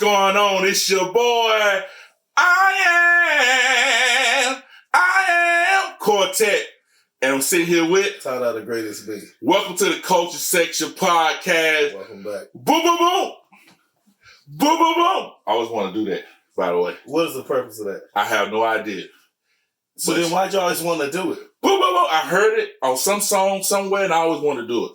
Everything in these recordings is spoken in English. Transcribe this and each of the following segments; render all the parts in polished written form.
going on? It's your boy. I am Quartet. And I'm sitting here with Tyler, the greatest big. Welcome to the Culture Section Podcast. Welcome back. Boom, boom, boom. Boom, boom, boom. I always want to do that, by the way. What is the purpose of that? I have no idea. So then why'd you always want to do it? Boom, boom, boom. I heard it on some song somewhere and I always want to do it.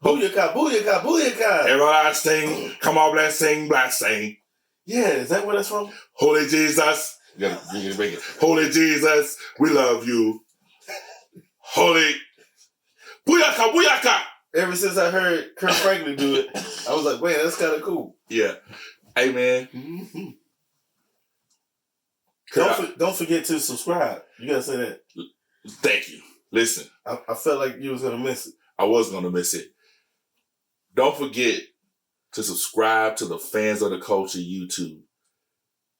Booyaka, booyaka, booyaka. Everlasting, come on, blessing, blessing. Yeah, is that where that's from? Holy Jesus. You gotta make it. Holy Jesus, we love you. Holy. Booyaka, booyaka. Ever since I heard Kurt Franklin do it, I was like, man, that's kind of cool. Yeah. Hey, man. Mm-hmm. Don't forget to subscribe. You gotta say that. Thank you. Listen. I felt like you was gonna miss it. I was gonna miss it. Don't forget to subscribe to the Fans of the Culture YouTube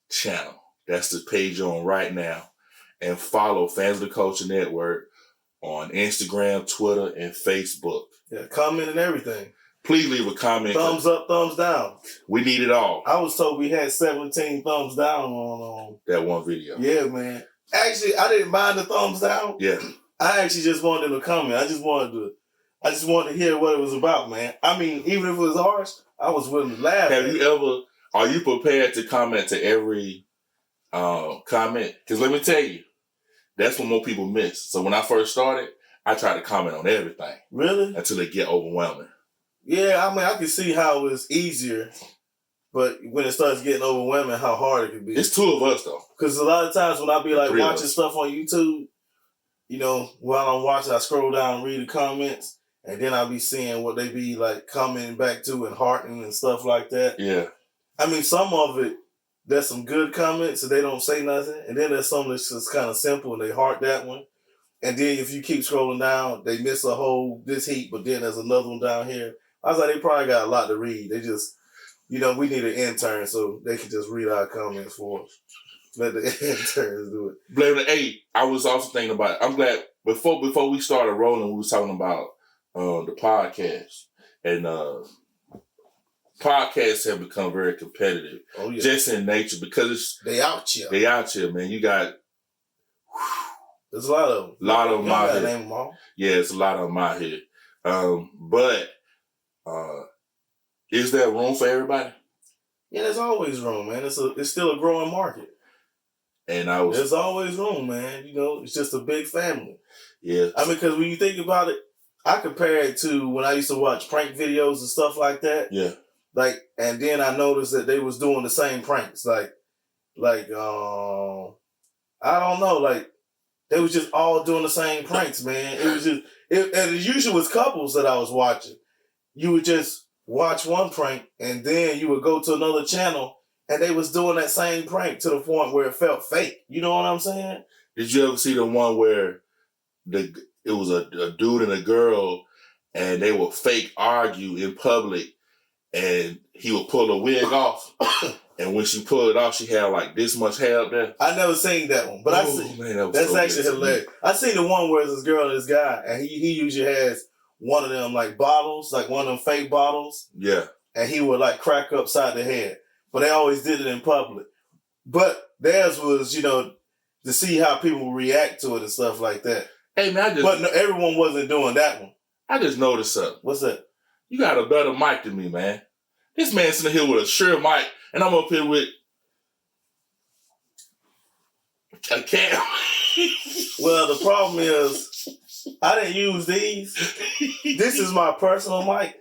channel. That's the page you're on right now. And follow Fans of the Culture Network on Instagram, Twitter, and Facebook. Yeah, comment and everything. Please leave a comment. Thumbs up, thumbs down. We need it all. I was told we had 17 thumbs down on that one video. Yeah, man. Actually, I didn't mind the thumbs down. Yeah. I actually just wanted to comment. I just wanted to hear what it was about, man. I mean, even if it was harsh, I was willing to laugh. Are you prepared to comment to every comment? Because let me tell you, that's what more people miss. So when I first started, I tried to comment on everything. Really? Until it get overwhelming. Yeah, I mean, I can see how it's easier, but when it starts getting overwhelming, how hard it can be. It's two of us, though. Because a lot of times when I be like watching stuff on YouTube, you know, while I'm watching, I scroll down and read the comments, and then I'll be seeing what they be like commenting back to and hearting and stuff like that. Yeah. I mean, some of it, there's some good comments and they don't say nothing, and then there's some that's just kind of simple and they heart that one. And then if you keep scrolling down, they miss a whole this heat, but then there's another one down here. I was like, they probably got a lot to read. They just, you know, we need an intern so they can just read our comments for us. Let the interns do it. Blame the 8. I was also thinking about it. I'm glad before we started rolling, we was talking about the podcast. And podcasts have become very competitive. Oh, yeah. Just in nature because they out here. They out here, man. You got there's a lot of them. A lot of them out here. Name them all. Yeah, it's a lot of them out here. But is there room for everybody? Yeah, there's always room, man. It's still a growing market. And there's always room, man. You know, it's just a big family. Yeah. I mean, because when you think about it, I compare it to when I used to watch prank videos and stuff like that. Yeah. Like, and then I noticed that they was doing the same pranks. Like, I don't know, like, they was just all doing the same pranks, man. It was just, and it usually was couples that I was watching. You would just watch one prank, and then you would go to another channel, and they was doing that same prank to the point where it felt fake. You know what I'm saying? Did you ever see the one where it was a dude and a girl, and they would fake argue in public, and he would pull a wig off, and when she pulled it off, she had like this much hair up there? I never seen that one, but I see. Man, that's so actually hilarious. I seen the one where it's this girl and this guy, and he usually has one of them like bottles, like one of them fake bottles. Yeah. And he would like crack upside the head. But they always did it in public. But theirs was, you know, to see how people react to it and stuff like that. Hey, man, but no, everyone wasn't doing that one. I just noticed something. What's that? You got a better mic than me, man. This man sitting here with a Shure mic, and I'm up here with a cam. Well, the problem is, I didn't use these. This is my personal mic.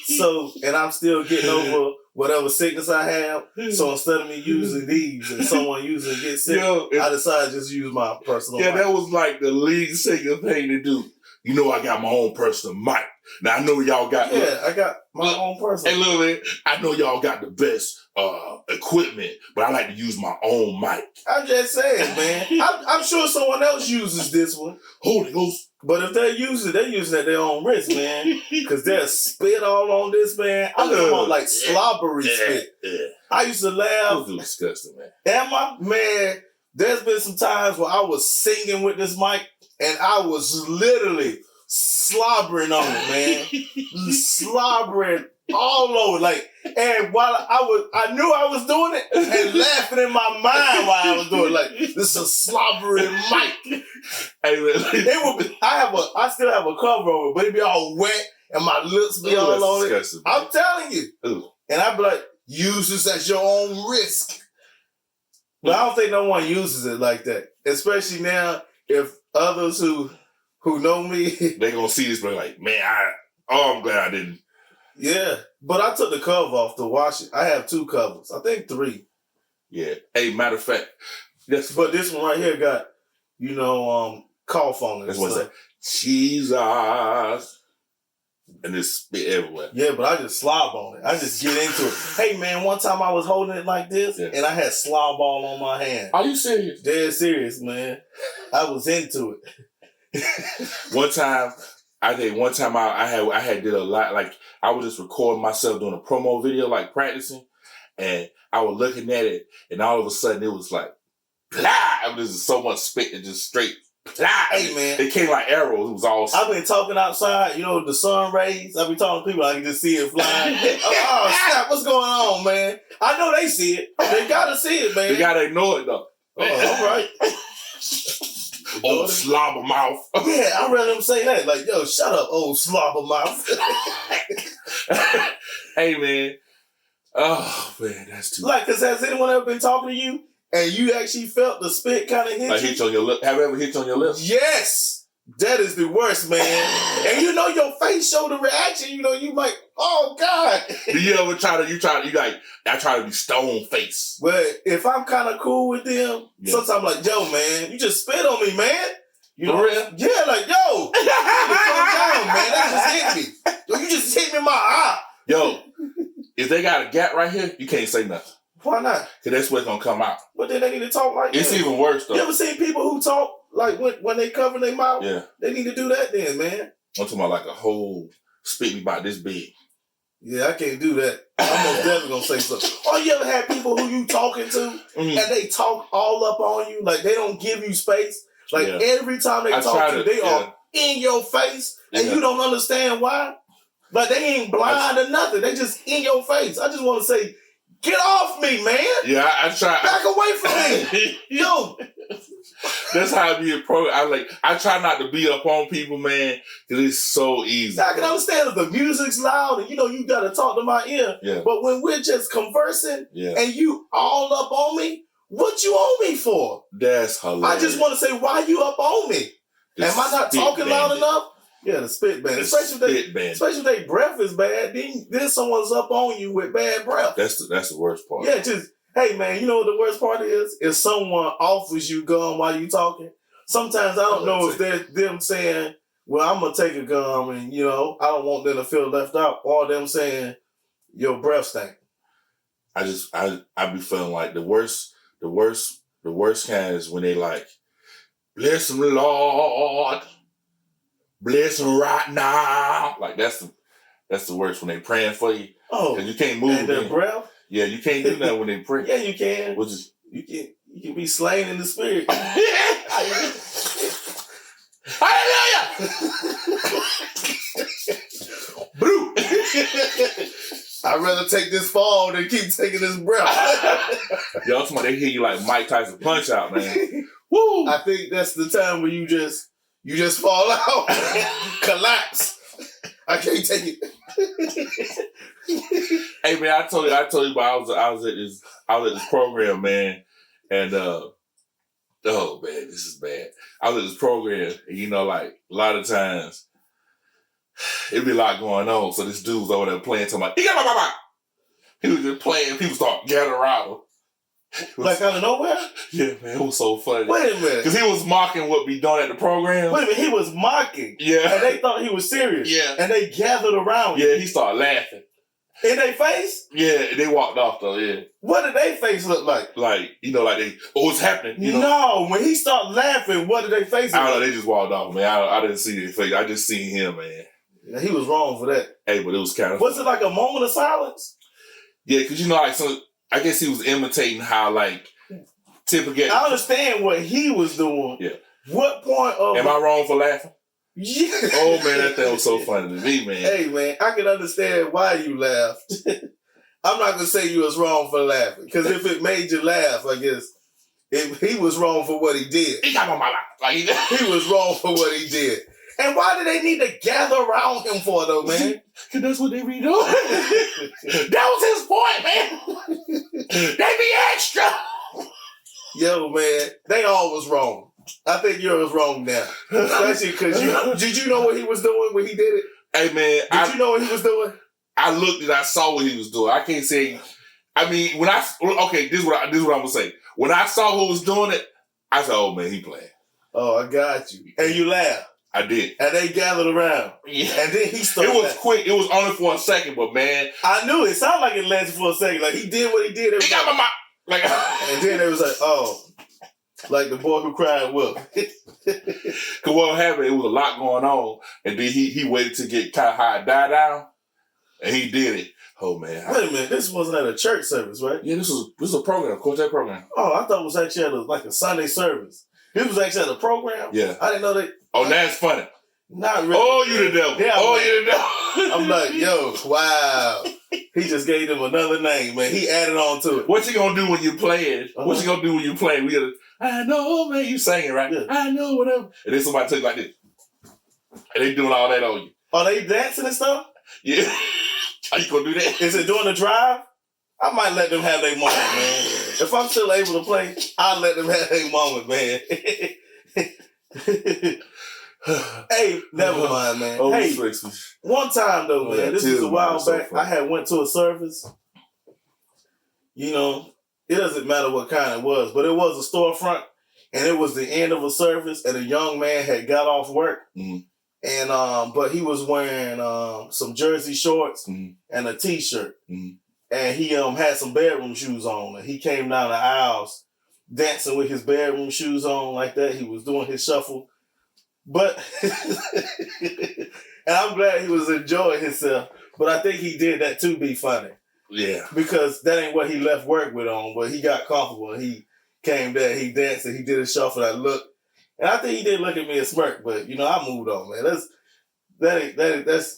So, and I'm still getting over whatever sickness I have. So instead of me using these and someone using it gets sick, I decided to just use my personal mic. Yeah, that was like the lead singer thing to do. You know, I got my own personal mic. Now, I know y'all got... Yeah, I got my own personal. Hey, look, man, I know y'all got the best equipment, but I like to use my own mic. I'm just saying, man. I'm sure someone else uses this one. Holy Ghost. But if they're using it at their own risk, man. Because they'll spit all on this, man. I'm talking about like slobbery spit. Yeah. I used to laugh. That's disgusting, man. Man, there's been some times where I was singing with this mic, and I was literally slobbering on it, man. Slobbering all over. Like, and while I knew I was doing it and laughing in my mind while I was doing it. Like, this is a slobbery mic. Hey, man. It would be, I still have a cover over it, but it'd be all wet and my lips be all on it. I'm telling you. Ooh. And I'd be like, use this at your own risk. But I don't think no one uses it like that. Especially now, if others who know me, they gonna see this, but like, man, I'm glad I didn't. Yeah, but I took the cover off to wash it. I have 2 covers. I think 3. Yeah. Hey, matter of fact, but this one right here got, cough on it. That's what's that. Jesus. And it's spit everywhere. Yeah, but I just slob on it. I just get into it. Hey, man, one time I was holding it like this, and I had slob all on my hand. Are you serious? Dead serious, man. I was into it. One time I had did a lot, like I was just recording myself doing a promo video, like practicing, and I was looking at it, and all of a sudden it was like, blah! There's just so much spit and just straight. Hey, man. It came like arrows. It was all. I've been talking outside, the sun rays. I've been talking to people, I can just see it flying. Oh, snap, what's going on, man? I know they see it. They gotta see it, man. They gotta ignore it, though. Oh, all right. Old slobber mouth. Yeah, I'd rather them say that. Like, yo, shut up, old slobber mouth. Hey, man. Oh, man, that's too. Like, because has anyone ever been talking to you and you actually felt the spit kind of hit like you? Hit on your lip. Have you ever hit on your lips? Yes. That is the worst, man. And your face show the reaction. You like, oh, God. Do you ever I try to be stone face. But if I'm kind of cool with them, sometimes I'm like, yo, man, you just spit on me, man. For real? Yeah, like, yo, calm down, man. That just hit me. Yo, you just hit me in my eye. Yo, if they got a gap right here, you can't say nothing. Why not? Because that's what's going to come out. But then they need to talk like It's that. even worse, though. You ever seen people who talk like when they cover their mouth? Yeah. They need to do that then, man. I'm talking about like a whole spit me about this big. Yeah, I can't do that. I'm most definitely going to say something. Or you ever had people who you talking to and they talk all up on you? Like they don't give you space. Like every time they talk to you, they are in your face and you don't understand why. Like they ain't blind or nothing. They just in your face. I just want to say, get off me, man. Yeah, I try. Back away from me. Yo. That's how I be a pro. I try not to beat up on people, man, because it's so easy. I can understand if the music's loud and you got to talk to my ear. Yeah. But when we're just conversing and you all up on me, what you on me for? That's hilarious. I just want to say, why you up on me? Am I not talking loud enough? Yeah, the spit band. Especially if their breath is bad, then someone's up on you with bad breath. That's the worst part. Yeah, hey man, you know what the worst part is? If someone offers you gum while you talking, sometimes I don't know if they're them saying, well, I'm going to take a gum and, I don't want them to feel left out, or them saying, your breath stink. I be feeling like the worst kind is when they like, bless him, Lord. Bless him right now. Like that's the worst when they praying for you. Oh, because you can't move. And their breath. Yeah, you can't do that when they pray. Yeah, you can. Which is you can be slain in the spirit. Hallelujah. Blue. I'd rather take this fall than keep taking this breath. Yo, somebody they hear you like Mike Tyson punch out, man. Woo! I think that's the time where you just fall out, collapse. I can't take it. Hey man, I told you about I was at this program, man, and oh man, this is bad. I was at this program, and like a lot of times it'd be a lot going on. So this dude's over there playing to my he was just playing, people start gathering around him. Like out of nowhere? Yeah, man, it was so funny. Wait a minute. Because he was mocking what be done at the program. Wait a minute, he was mocking. Yeah. And they thought he was serious. Yeah. And they gathered around him. Yeah, he started laughing. In their face? Yeah, they walked off though, yeah. What did their face look like? Like, like they, what's happening? No, when he started laughing, what did they face look I don't like? know, they just walked off, man. I didn't see their face. I just seen him, man. Yeah, he was wrong for that. Hey, but it was kind of... Was it like a moment of silence? Yeah, because like, I guess he was imitating how, like, typical... I understand what he was doing. Yeah. What point of... Am I wrong for laughing? Yeah. Oh man, that thing was so funny to me, man. Hey man, I can understand why you laughed. I'm not gonna say you was wrong for laughing, because if it made you laugh, I guess he was wrong for what he did. He got on my lap. Like He was wrong for what he did. And why do they need to gather around him for though, man? Because that's what they be doing. That was his point, man. They be extra. Yo, man, they all was wrong. I think yours was wrong now. Especially because did you know what he was doing when he did it? Hey, man. Did you know what he was doing? I looked and I saw what he was doing. I can't say. I mean, this is what I'm gonna say. When I saw who was doing it, I said, "Oh man, he playing." Oh, I got you. And you laughed. I did. And they gathered around. Yeah. And then he started. It was quick. It was only for a second, but man, I knew it. Sounded like it lasted for a second. Like he did what he did. He got my mouth. Like, and then it was like, oh, like the boy who cried wolf. Cause what happened? It was a lot going on, and then he waited to get kind of high, die down, and he did it. Oh man! Wait a minute, this wasn't at a church service, right? Yeah, this was a program, Quartet program. Oh, I thought it was actually at like a Sunday service. This was actually at a program. Yeah, I didn't know that. Oh, that's funny. Not really. Oh, you the devil. Yeah, you the devil. I'm like, yo, wow. He just gave him another name, man. He added on to it. What you gonna do when you playing? Uh-huh. What you gonna do when you playing? We gotta, I know, man. You singing, right? Yeah. I know, whatever. And then somebody take like this, and they doing all that on you. Are they dancing and stuff? Yeah. How you gonna do that? Is it during the drive? I might let them have their moment, man. If I'm still able to play, I'll let them have their moment, man. Hey, never mind, man. Oh, hey, one time though, man, this was a while back. I had went to a service. You know, it doesn't matter what kind it was, but it was a storefront, and it was the end of a service, and a young man had got off work, and but he was wearing some jersey shorts and a t-shirt, and he had some bedroom shoes on, and he came down the aisles dancing with his bedroom shoes on like that. He was doing his shuffle. But, and I'm glad he was enjoying himself, but I think he did that to be funny. Yeah. Because that ain't what he left work with on, but he got comfortable. He came there, he danced, and he did a shuffle, I looked. And I think he did look at me and smirk, but, you know, I moved on, man. That's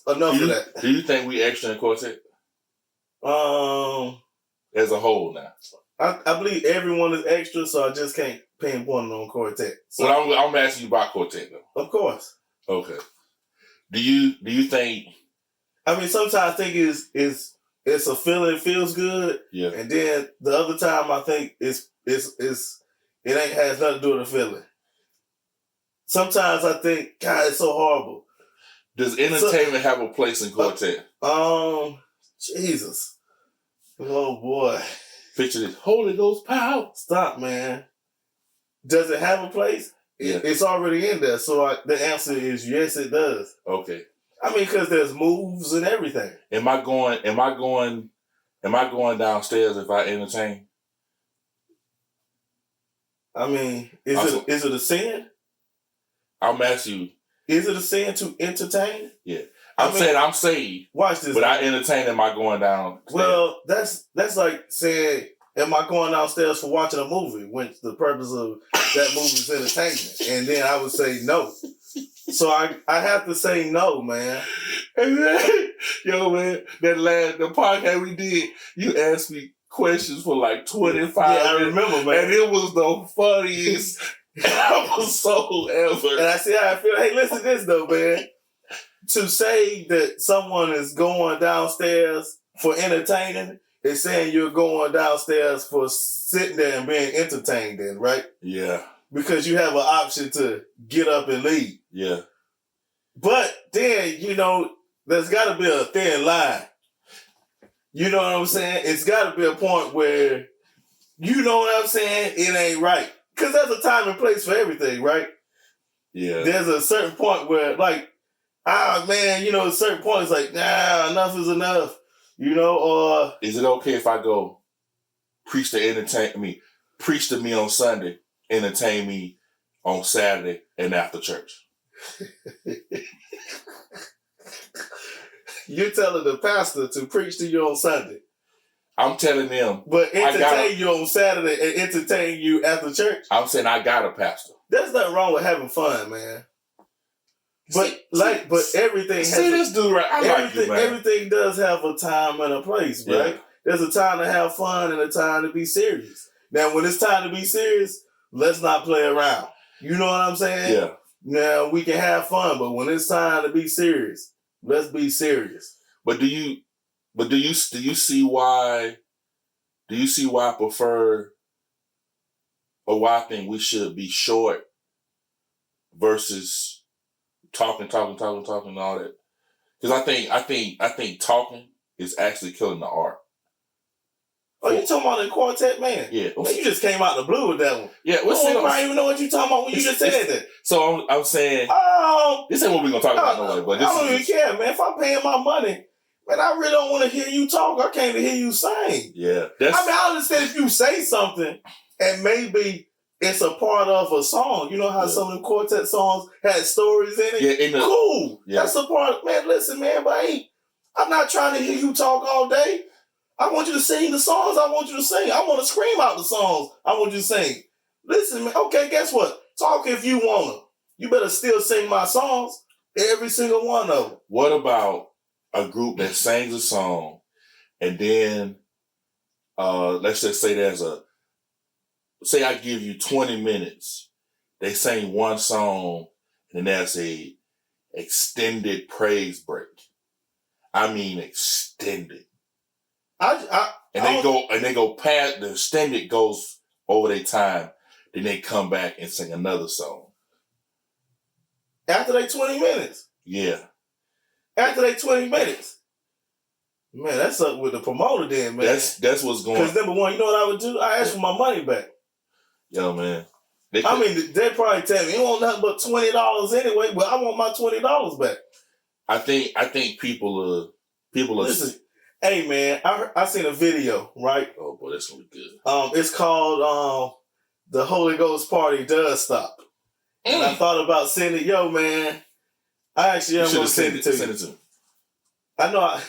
enough of that. Do you think we extra in Quartet? As a whole now. I believe everyone is extra, so I just can't pinpoint it on Quartet. So, well, I'm asking you about Quartet though. Of course. Okay. Do you think? I mean, sometimes I think it's a feeling, feels good. Yeah. And then the other time I think it has nothing to do with the feeling. Sometimes I think, God, it's so horrible. Does entertainment have a place in Quartet? Jesus. Oh boy. Picture this. Holy Ghost power. Stop, man. Does it have a place? Yeah. It's already in there. So the answer is yes, it does. Okay. I mean, because there's moves and everything. Am I going downstairs if I entertain? I mean, is it a sin? I'm asking you. Is it a sin to entertain? Yeah. I'm saying I'm saved. Watch this. But I entertain, am I going down? Well, that's like saying, am I going downstairs for watching a movie? When the purpose of that movie is entertainment. And then I would say no. So I have to say no, man. Yo, man, the podcast we did, you asked me questions for like 25 minutes. Yeah, I remember, man. And it was the funniest episode ever. And I see how I feel. Hey, listen to this, though, man. To say that someone is going downstairs for entertaining is saying you're going downstairs for sitting there and being entertained in, right? Yeah. Because you have an option to get up and leave. Yeah. But then, you know, there's got to be a thin line. You know what I'm saying? It's got to be a point where, you know what I'm saying? It ain't right. Because there's a time and place for everything, right? Yeah. There's a certain point where, like, man, you know, a certain point it's like, nah, enough is enough. You know, or is it okay if I go preach to me on Sunday, entertain me on Saturday and after church? You're telling the pastor to preach to you on Sunday. I'm telling them. But entertain you on Saturday and entertain you after church? I'm saying I got a pastor. There's nothing wrong with having fun, man. But everything has this dude right. I like you, man. Everything does have a time and a place, right? Yeah. There's a time to have fun and a time to be serious. Now, when it's time to be serious, let's not play around. You know what I'm saying? Yeah. Now we can have fun, but when it's time to be serious, let's be serious. But do you see why? Do you see why I prefer, or why I think we should be short versus talking and all that? Because I think talking is actually killing the art. Oh, you talking about the Quartet, man? Yeah. Man, you just came out of the blue with that one. Yeah. I don't even know what you talking about when you just said that. So I'm saying, this ain't what we're going to talk about no way. But I don't even care, man. If I'm paying my money, man, I really don't want to hear you talk. I came to hear you sing. Yeah. I understand if you say something and maybe it's a part of a song. You know how some of the Quartet songs had stories in it? Yeah. Cool. Yeah. That's a part. Man, listen, man, but I'm not trying to hear you talk all day. I want you to sing the songs I want you to sing. I want to scream out the songs I want you to sing. Listen, man, okay, guess what? Talk if you want to. You better still sing my songs, every single one of them. What about a group that sings a song and then, let's just say say I give you 20 minutes, they sing one song and then there's a extended praise break. I mean extended. They go past the extended goes over their time, then they come back and sing another song. After they 20 minutes? Yeah. After they 20 minutes? Man, that's up with the promoter then, man. That's what's going on. Because number one, you know what I would do? I ask for my money back. Yo, man. They'd probably tell me, you want nothing but $20 anyway, but I want my $20 back. I think people are Listen, hey, man, I seen a video, right? Oh, boy, that's going to be good. It's called The Holy Ghost Party Does Stop. And I thought about sending it. Yo, man, I actually am going to send it to you. Send it to me. I know.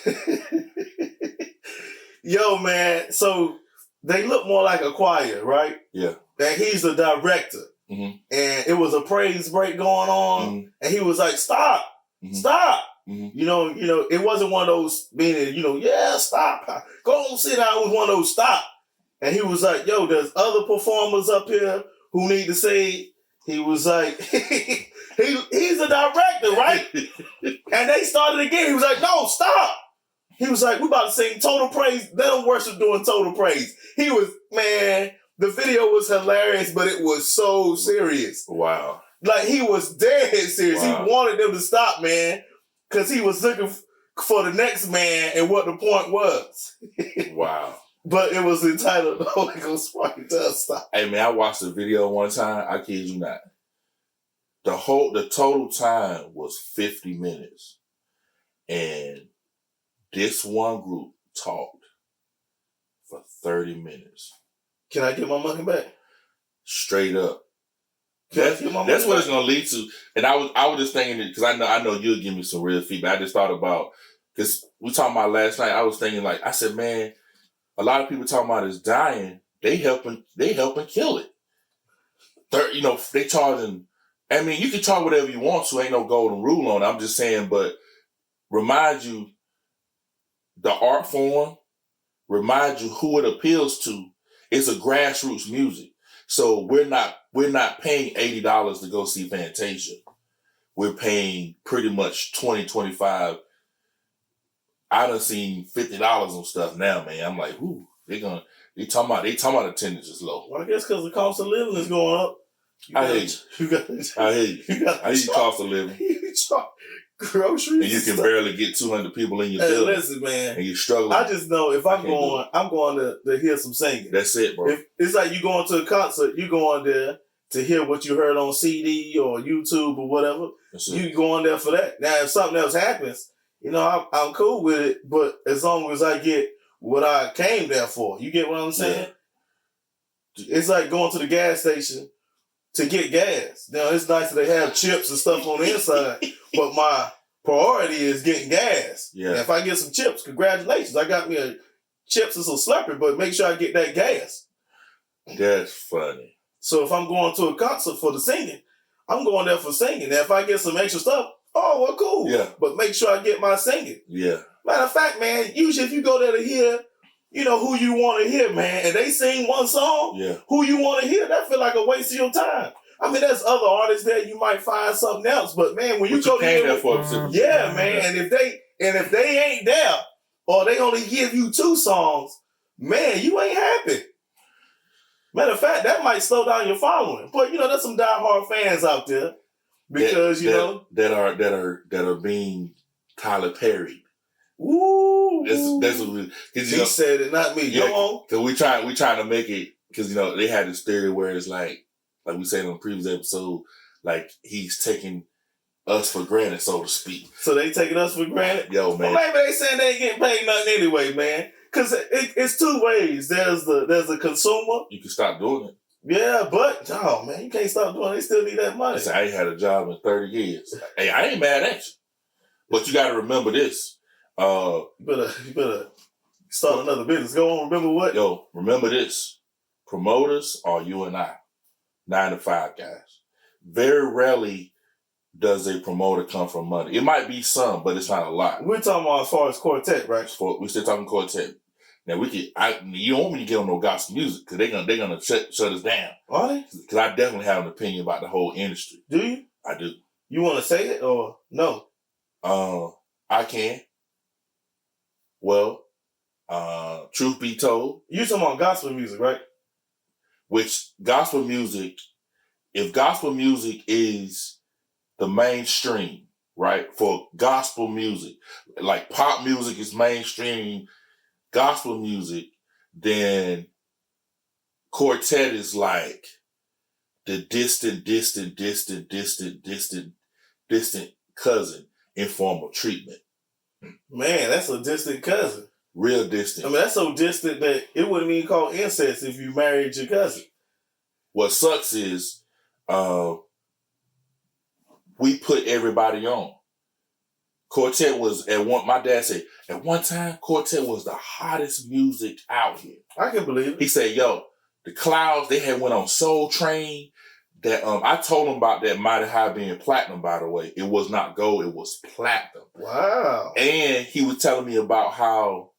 Yo, man, so they look more like a choir, right? Yeah. And he's the director. Mm-hmm. And it was a praise break going on. Mm-hmm. And he was like, stop. Mm-hmm. Stop. Mm-hmm. You know, it wasn't one of those meaning, yeah, stop. Go on, sit down. It was one of those stop. And he was like, yo, there's other performers up here who need to say. He was like, he's a director, right? And they started again. He was like, no, stop. He was like, we about to sing total praise. Let them worship doing total praise. He was, man, the video was hilarious, but it was so serious. Wow. Like, he was dead serious. Wow. He wanted them to stop, man. Because he was looking for the next man and what the point was. Wow. But it was entitled The Holy Ghost Party Does Stop. Hey, man, I watched the video one time. I kid you not. The total time was 50 minutes. And this one group talked for 30 minutes. Can I get my money back? Straight up. That's what it's gonna lead to. And I was just thinking, because I know you'll give me some real feedback. I just thought about, because we talking about last night, I was thinking I said, man, a lot of people talking about is dying. They helping kill it. They charging. I mean, you can charge whatever you want to. Ain't no golden rule on it. I'm just saying, but remind you the art form. Remind you who it appeals to. It's a grassroots music. So we're not paying $80 to go see Fantasia. We're paying pretty much $20, $25. I done seen $50 on stuff now, man. I'm like, ooh, they talking about attendance is low. Well, I guess because the cost of living is going up. I hear you. I hear cost of living. You charge groceries. And you can barely get 200 people in your building. Listen, man. And you're struggling. I just know if I'm going to hear some singing. That's it, bro. It's like you going to a concert, you going there to hear what you heard on CD or YouTube or whatever. You going there for that. Now, if something else happens, I'm cool with it, but as long as I get what I came there for. You get what I'm saying? Yeah. It's like going to the gas station to get gas. Now, it's nice that they have chips and stuff on the inside, but my priority is getting gas. Yeah. And if I get some chips, congratulations. I got me a chips and some Slurpee, but make sure I get that gas. That's funny. So if I'm going to a concert for the singing, I'm going there for singing. Now, if I get some extra stuff, Oh, well, cool. Yeah. But make sure I get my singing. Yeah. Matter of fact, man, usually if you go there to hear, who you want to hear, man, and they sing one song, who you want to hear, that feel like a waste of your time. I mean, there's other artists there, you might find something else, but man, when you go to hear, man, and if they ain't there, or they only give you 2 songs, man, you ain't happy. Matter of fact, that might slow down your following. But there's some diehard fans out there because that are being Tyler Perry. Ooh, that's what he said it, not me. Yeah, because we trying to make it because they had this theory where it's like we said in the previous episode, like he's taking us for granted, so to speak. So they taking us for granted? Yo, man. Well, maybe they saying they ain't getting paid nothing anyway, man. Because it's 2 ways. There's the consumer. You can stop doing it. Yeah, but man, you can't stop doing it. They still need that money. Listen, I ain't had a job in 30 years. Hey, I ain't mad at you, but you got to remember this. You better start another business. Go on. Remember what? Yo, remember this. Promoters are you and I, 9 to 5 guys. Very rarely does a promoter come from money. It might be some, but it's not a lot. We're talking about as far as Quartet, right? We're still talking Quartet. Now you don't want me to get on no gospel music because they're gonna shut us down. Are they? Because I definitely have an opinion about the whole industry. Do you? I do. You want to say it or no? I can. Well, truth be told, you talking about gospel music, right? Which gospel music? If gospel music is the mainstream, right? For gospel music, like pop music is mainstream. Gospel music, then Quartet is like the distant cousin in formal treatment. Man, that's a distant cousin. Real distant. I mean, that's so distant that it wouldn't even call incest if you married your cousin. What sucks is we put everybody on. Quartet was my dad said, at one time, Quartet was the hottest music out here. I can believe it. He said, yo, the Clouds, they had went on Soul Train. That I told him about that Mighty High being platinum, by the way. It was not gold, it was platinum. Wow. And he was telling me about how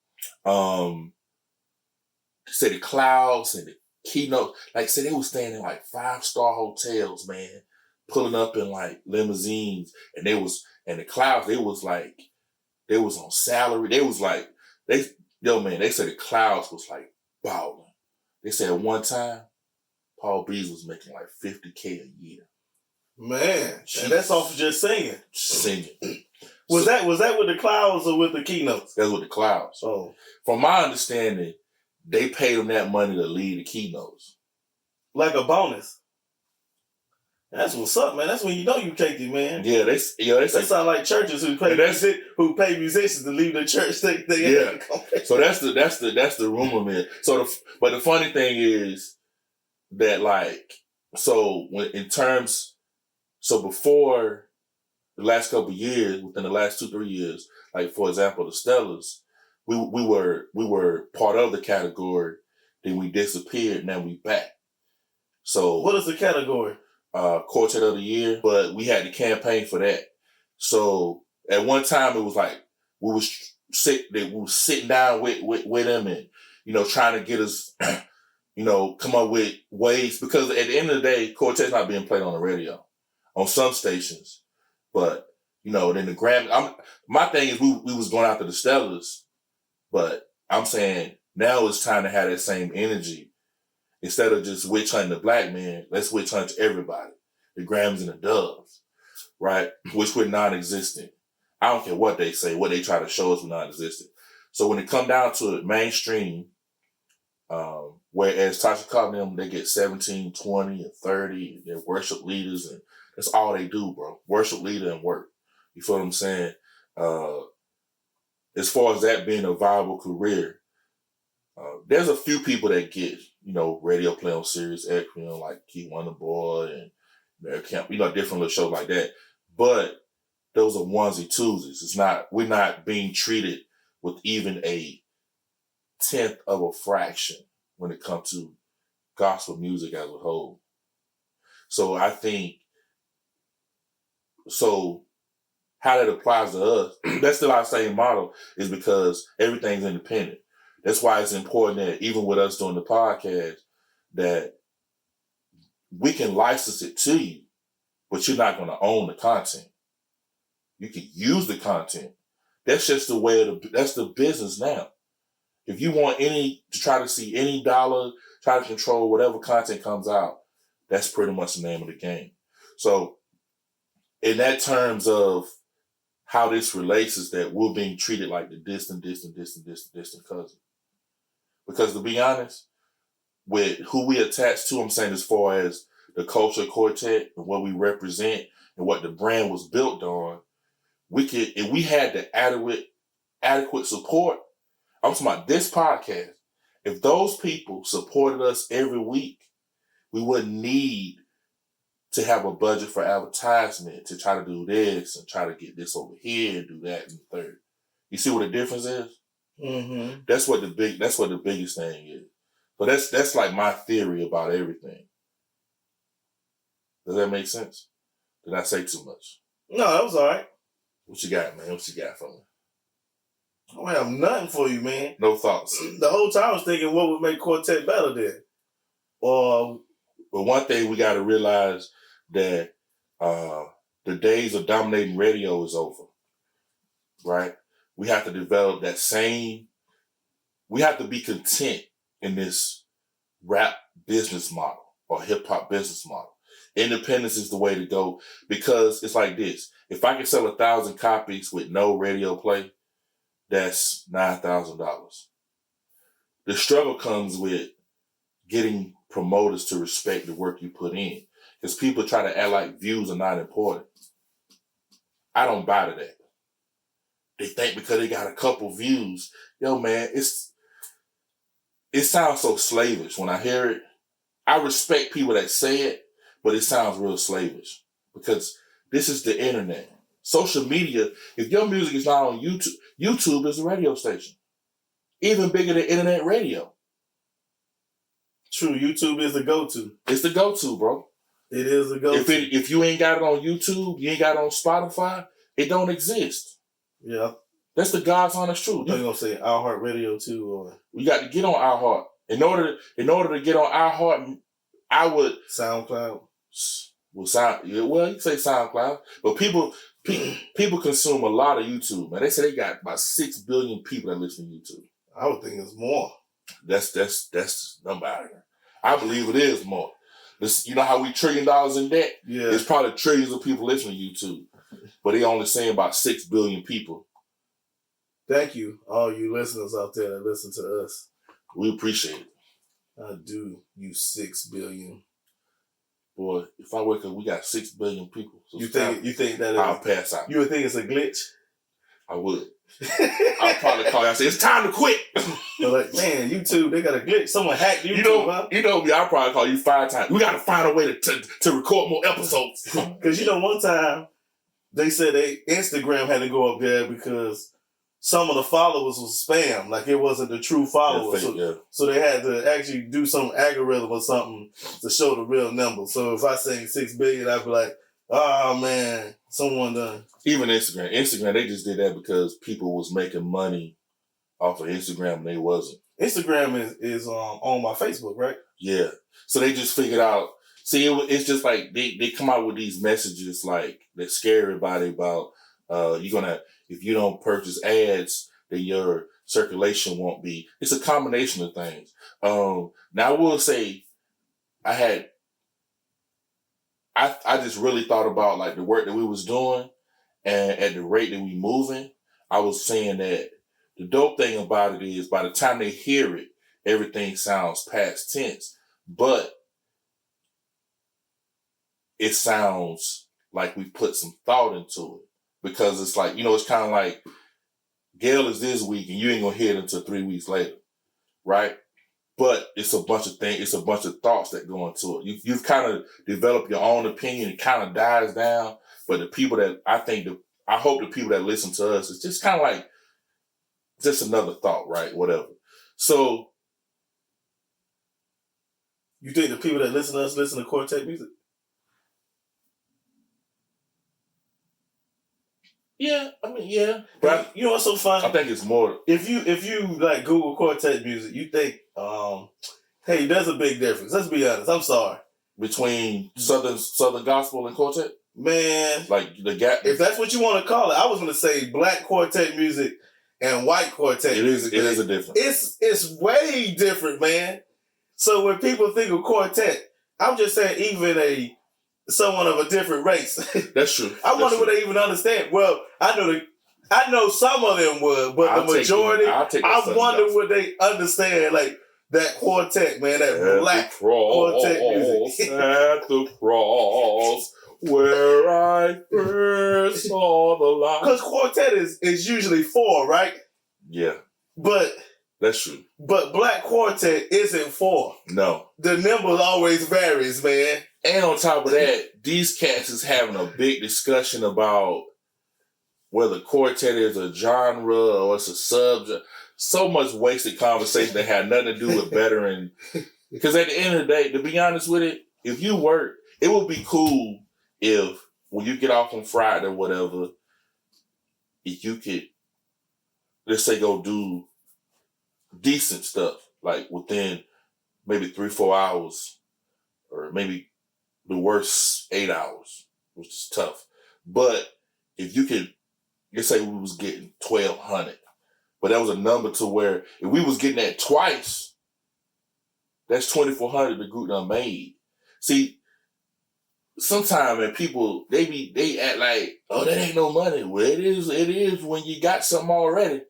said the Clouds and the Keynote, like said they was staying in like 5-star hotels, man, pulling up in like limousines, and the Clouds, they was on salary. They said the Clouds was like balling. They said at one time, Paul Bees was making like $50K a year. Man, and that's off of just singing. Was that with the Clouds or with the Keynotes? That's with the Clouds. Oh. From my understanding, they paid them that money to lead the Keynotes. Like a bonus. That's what's up, man. That's when you know you cake it, man. Yeah, they sound like churches who pay musicians to leave the church. So that's the rumor, man. But the funny thing is that before the last couple of years, within the last 2-3 years, like for example, the Stellars, we were part of the category. Then we disappeared. Now we back. So what is the category? Quartet of the Year, but we had the campaign for that. So at one time it was like we were sitting down with them and trying to get us come up with ways, because at the end of the day, Quartet's not being played on the radio on some stations, but then the Grammy. My thing is we was going after the Stellars, but I'm saying now it's time to have that same energy. Instead of just witch hunting the black man, let's witch hunt everybody. The Grams and the Doves, right? Which we're non-existent. I don't care what they say, what they try to show us, we're non-existent. So when it come down to it, mainstream, whereas Tasha Cobb and them, they get 17, 20, and 30, they're worship leaders, and that's all they do, bro. Worship leader and work. You feel what I'm saying? As far as that being a viable career, there's a few people that get, radio play on Sirius X, like Key Wonderboy and Camp, different little shows like that. But those are onesie twosies. We're not being treated with even a 10th of a fraction when it comes to gospel music as a whole. So I think, how that applies to us, that's still our same model, is because everything's independent. That's why it's important that even with us doing the podcast, that we can license it to you, but you're not going to own the content. You can use the content. That's just the way that's the business now. If you want to try to see any dollar, try to control whatever content comes out, that's pretty much the name of the game. So in that terms of how this relates is that we're being treated like the distant cousin. Because to be honest, with who we attach to, I'm saying as far as the culture of Quartet and what we represent and what the brand was built on, if we had the adequate support, I'm talking about this podcast, if those people supported us every week, we wouldn't need to have a budget for advertisement to try to do this and try to get this over here and do that and the third. You see what the difference is? Mm-hmm. That's what the biggest thing is. So that's like my theory about everything. Does that make sense? Did I say too much? No, that was all right. What you got, man? What you got for me? I don't have nothing for you, man. No thoughts. The whole time I was thinking what would make Quartet better then. But one thing we got to realize that the days of dominating radio is over, right? We have to develop that same, we have to be content in this rap business model or hip hop business model. Independence is the way to go because it's like this. If I can sell 1,000 copies with no radio play, that's $9,000. The struggle comes with getting promoters to respect the work you put in. Because people try to act like views are not important. I don't buy to that. They think because they got a couple views, yo man, it sounds so slavish when I hear it. I respect people that say it, but it sounds real slavish. Because this is the internet. Social media, if your music is not on YouTube, YouTube is a radio station. Even bigger than internet radio. True, YouTube is the go-to. It's the go-to, bro. It is the go-to. If you ain't got it on YouTube, you ain't got it on Spotify, it don't exist. Yeah. That's the God's honest truth. You're going to say iHeartRadio too? Or we got to get on iHeart. In order to get on iHeart, I would... SoundCloud? Well, you can say SoundCloud. But people consume a lot of YouTube, man. They say they got about 6 billion people that listen to YouTube. I would think it's more. That's the number out here. I believe it is more. This, you know how we $1 trillion in debt? Yeah. There's probably trillions of people listening to YouTube. But they only saying about 6 billion people. Thank you, all you listeners out there that listen to us. We appreciate it. I do, you 6 billion. Boy, if I wake up, we got 6 billion people. So you think that I'll pass out. You would think it's a glitch? I would. I'll probably call you and say, it's time to quit. They're like, man, YouTube, they got a glitch. Someone hacked YouTube, huh? You know me, I'll probably call you 5 times. We got to find a way to record more episodes. Because one time, they said Instagram had to go up there because some of the followers was spam. Like, it wasn't the true followers. So they had to actually do some algorithm or something to show the real number. So if I say 6 billion, I'd be like, oh, man, someone done. Even Instagram, they just did that because people was making money off of Instagram and they wasn't. Instagram is on my Facebook, right? Yeah. So they just figured out. See, it's just like they come out with these messages like that scare everybody about if you don't purchase ads, then your circulation won't be. It's a combination of things. Now I will say, I just really thought about like the work that we was doing and at the rate that we moving. I was saying that the dope thing about it is by the time they hear it, everything sounds past tense, but it sounds like we put some thought into it because it's like, it's kind of like Gail is this week and you ain't gonna hear it until 3 weeks later, right? But it's a bunch of things, it's a bunch of thoughts that go into it. You've kind of developed your own opinion, it kind of dies down, but the people that I hope the people that listen to us, it's just kind of like just another thought, right? Whatever. So you think the people that listen to us listen to Quartet music? Yeah, I mean, yeah. But you know what's so funny? I think it's more. If you like Google Quartet music, you think, hey, there's a big difference. Let's be honest. I'm sorry. Between Southern gospel and quartet? Man. Like the gap. If that's what you want to call it, I was going to say black quartet music and white quartet music. It is a difference. It's way different, man. So when people think of quartet, I'm just saying even someone of a different race. That's true. I wonder would they even understand. Well, I know some of them would, but the majority, I wonder would they understand like that quartet, man, that black quartet music. At the cross where I first saw the light. Because quartet is usually 4, right? Yeah. But that's true. But black quartet isn't 4. No. The number always varies, man. And on top of that, these cats is having a big discussion about whether quartet is a genre or it's a subject. So much wasted conversation that had nothing to do with veteran. Because at the end of the day, to be honest with it, if you work, it would be cool if when you get off on Friday or whatever, if you could, let's say, go do decent stuff, like within maybe 3-4 hours, or maybe the worst 8 hours, which is tough. But if you could, let's say we was getting 1,200, but that was a number to where if we was getting that twice, that's 2,400 the group done made. See, sometimes when people, they act like, oh, that ain't no money. Well, it is when you got something already.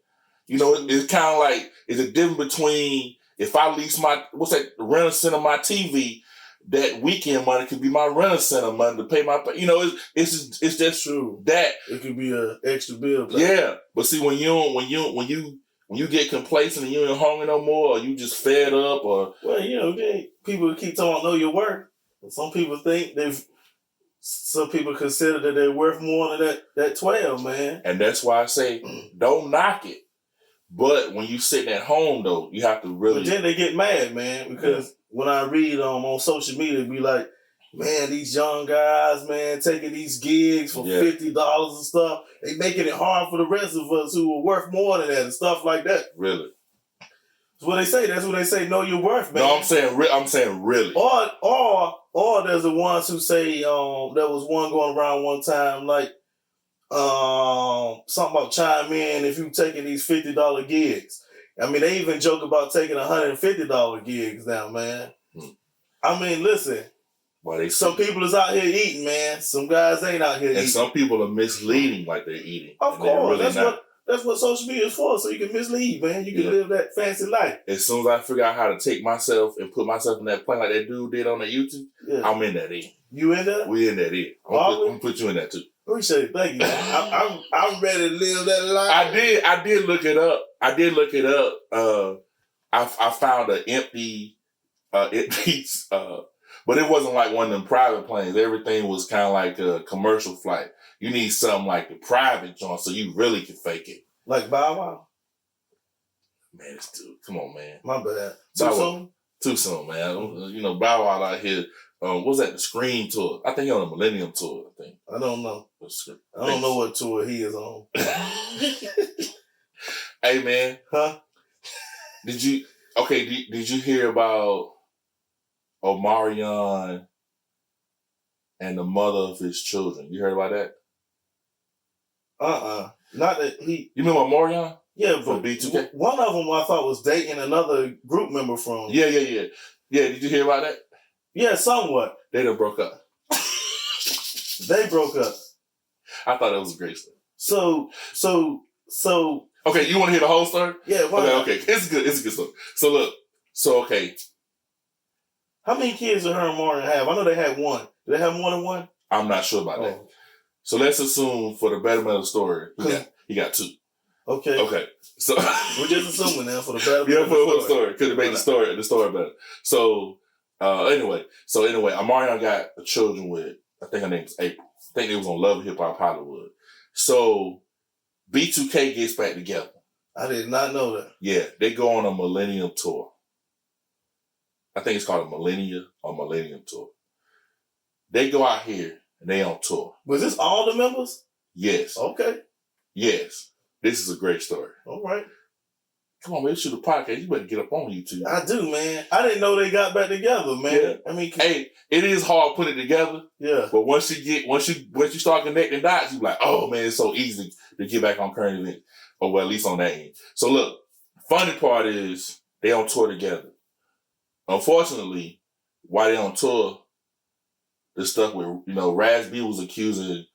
You know, it's kind of like, it's a difference between if I lease rent a center my TV, that weekend money could be my rent a center money to pay my, you know, it's just true. That it could be an extra bill. Yeah, but see, when you get complacent and you ain't hungry no more, or you just fed up, or well, you know, people keep talking about know your worth. Some people think some people consider that they're worth more than that 12, man. And that's why I say, don't knock it. But when you sitting at home, though, you have to really... But then they get mad, man, because when I read on social media, it be like, man, these young guys, man, taking these gigs for $50 and stuff, they making it hard for the rest of us who are worth more than that and stuff like that. Really? That's what they say. That's what they say, know your worth, man. No, I'm saying really. Or there's the ones who say, there was one going around one time, like, something about chime in if you taking these $50 gigs. I mean, they even joke about taking $150 gigs now, man. I mean, listen. Some people is out here eating, man. Some guys ain't out here eating. And some people are misleading like they're eating. Of course. That's what social media is for, so you can mislead, man. You can live that fancy life. As soon as I figure out how to take myself and put myself in that plane like that dude did on the YouTube, I'm in that in. You in that? We in that in. I'm gonna put you in that too. Appreciate it. Thank you, man. I'm ready to live that life. I did look it up. I found an empty, but it wasn't like one of them private planes. Everything was kind of like a commercial flight. You need something like the private joint so you really can fake it. Like Bow Wow? Man, come on, man. My bad. Too soon, man. You know, Bow Wow out here. What was that? The Scream tour. I think he's on the Millennium tour. I think. I don't know. I don't know what tour he is on. Hey, man. Huh? Did you hear about Omarion and the mother of his children? You heard about that? Not that he... You remember Omarion? Yeah, from B2K? One of them I thought was dating another group member from... Yeah. Yeah, did you hear about that? Yeah, somewhat. They done broke up. They broke up. I thought that was a great story. So... Okay, you want to hear the whole story? Yeah, why not? Okay. It's a good story. So okay. How many kids did her and Omarion have? I know they had one. Do they have more than one? I'm not sure about that. So let's assume for the betterment of the story, he got 2. Okay. So we're just assuming now for the betterment of the story. Could have made the story better. So anyway, Omarion got the children with, I think her name was April. I think they was on Love Hip Hop Hollywood. So B2K gets back together. I did not know that. Yeah, they go on a Millennium tour. I think it's called a Millennium tour. They go out here and they on tour. Was this all the members? Yes. Okay. Yes. This is a great story. All right. Come on, man, let's shoot a podcast. You better get up on YouTube. I do, man. I didn't know they got back together, man. Yeah. I mean, hey, it is hard putting it together. Yeah. But once you start connecting dots, you be like, oh man, it's so easy to get back on current events. Or well, at least on that end. So look, funny part is they on tour together. Unfortunately, while they on tour, the stuff with Raz B was accusing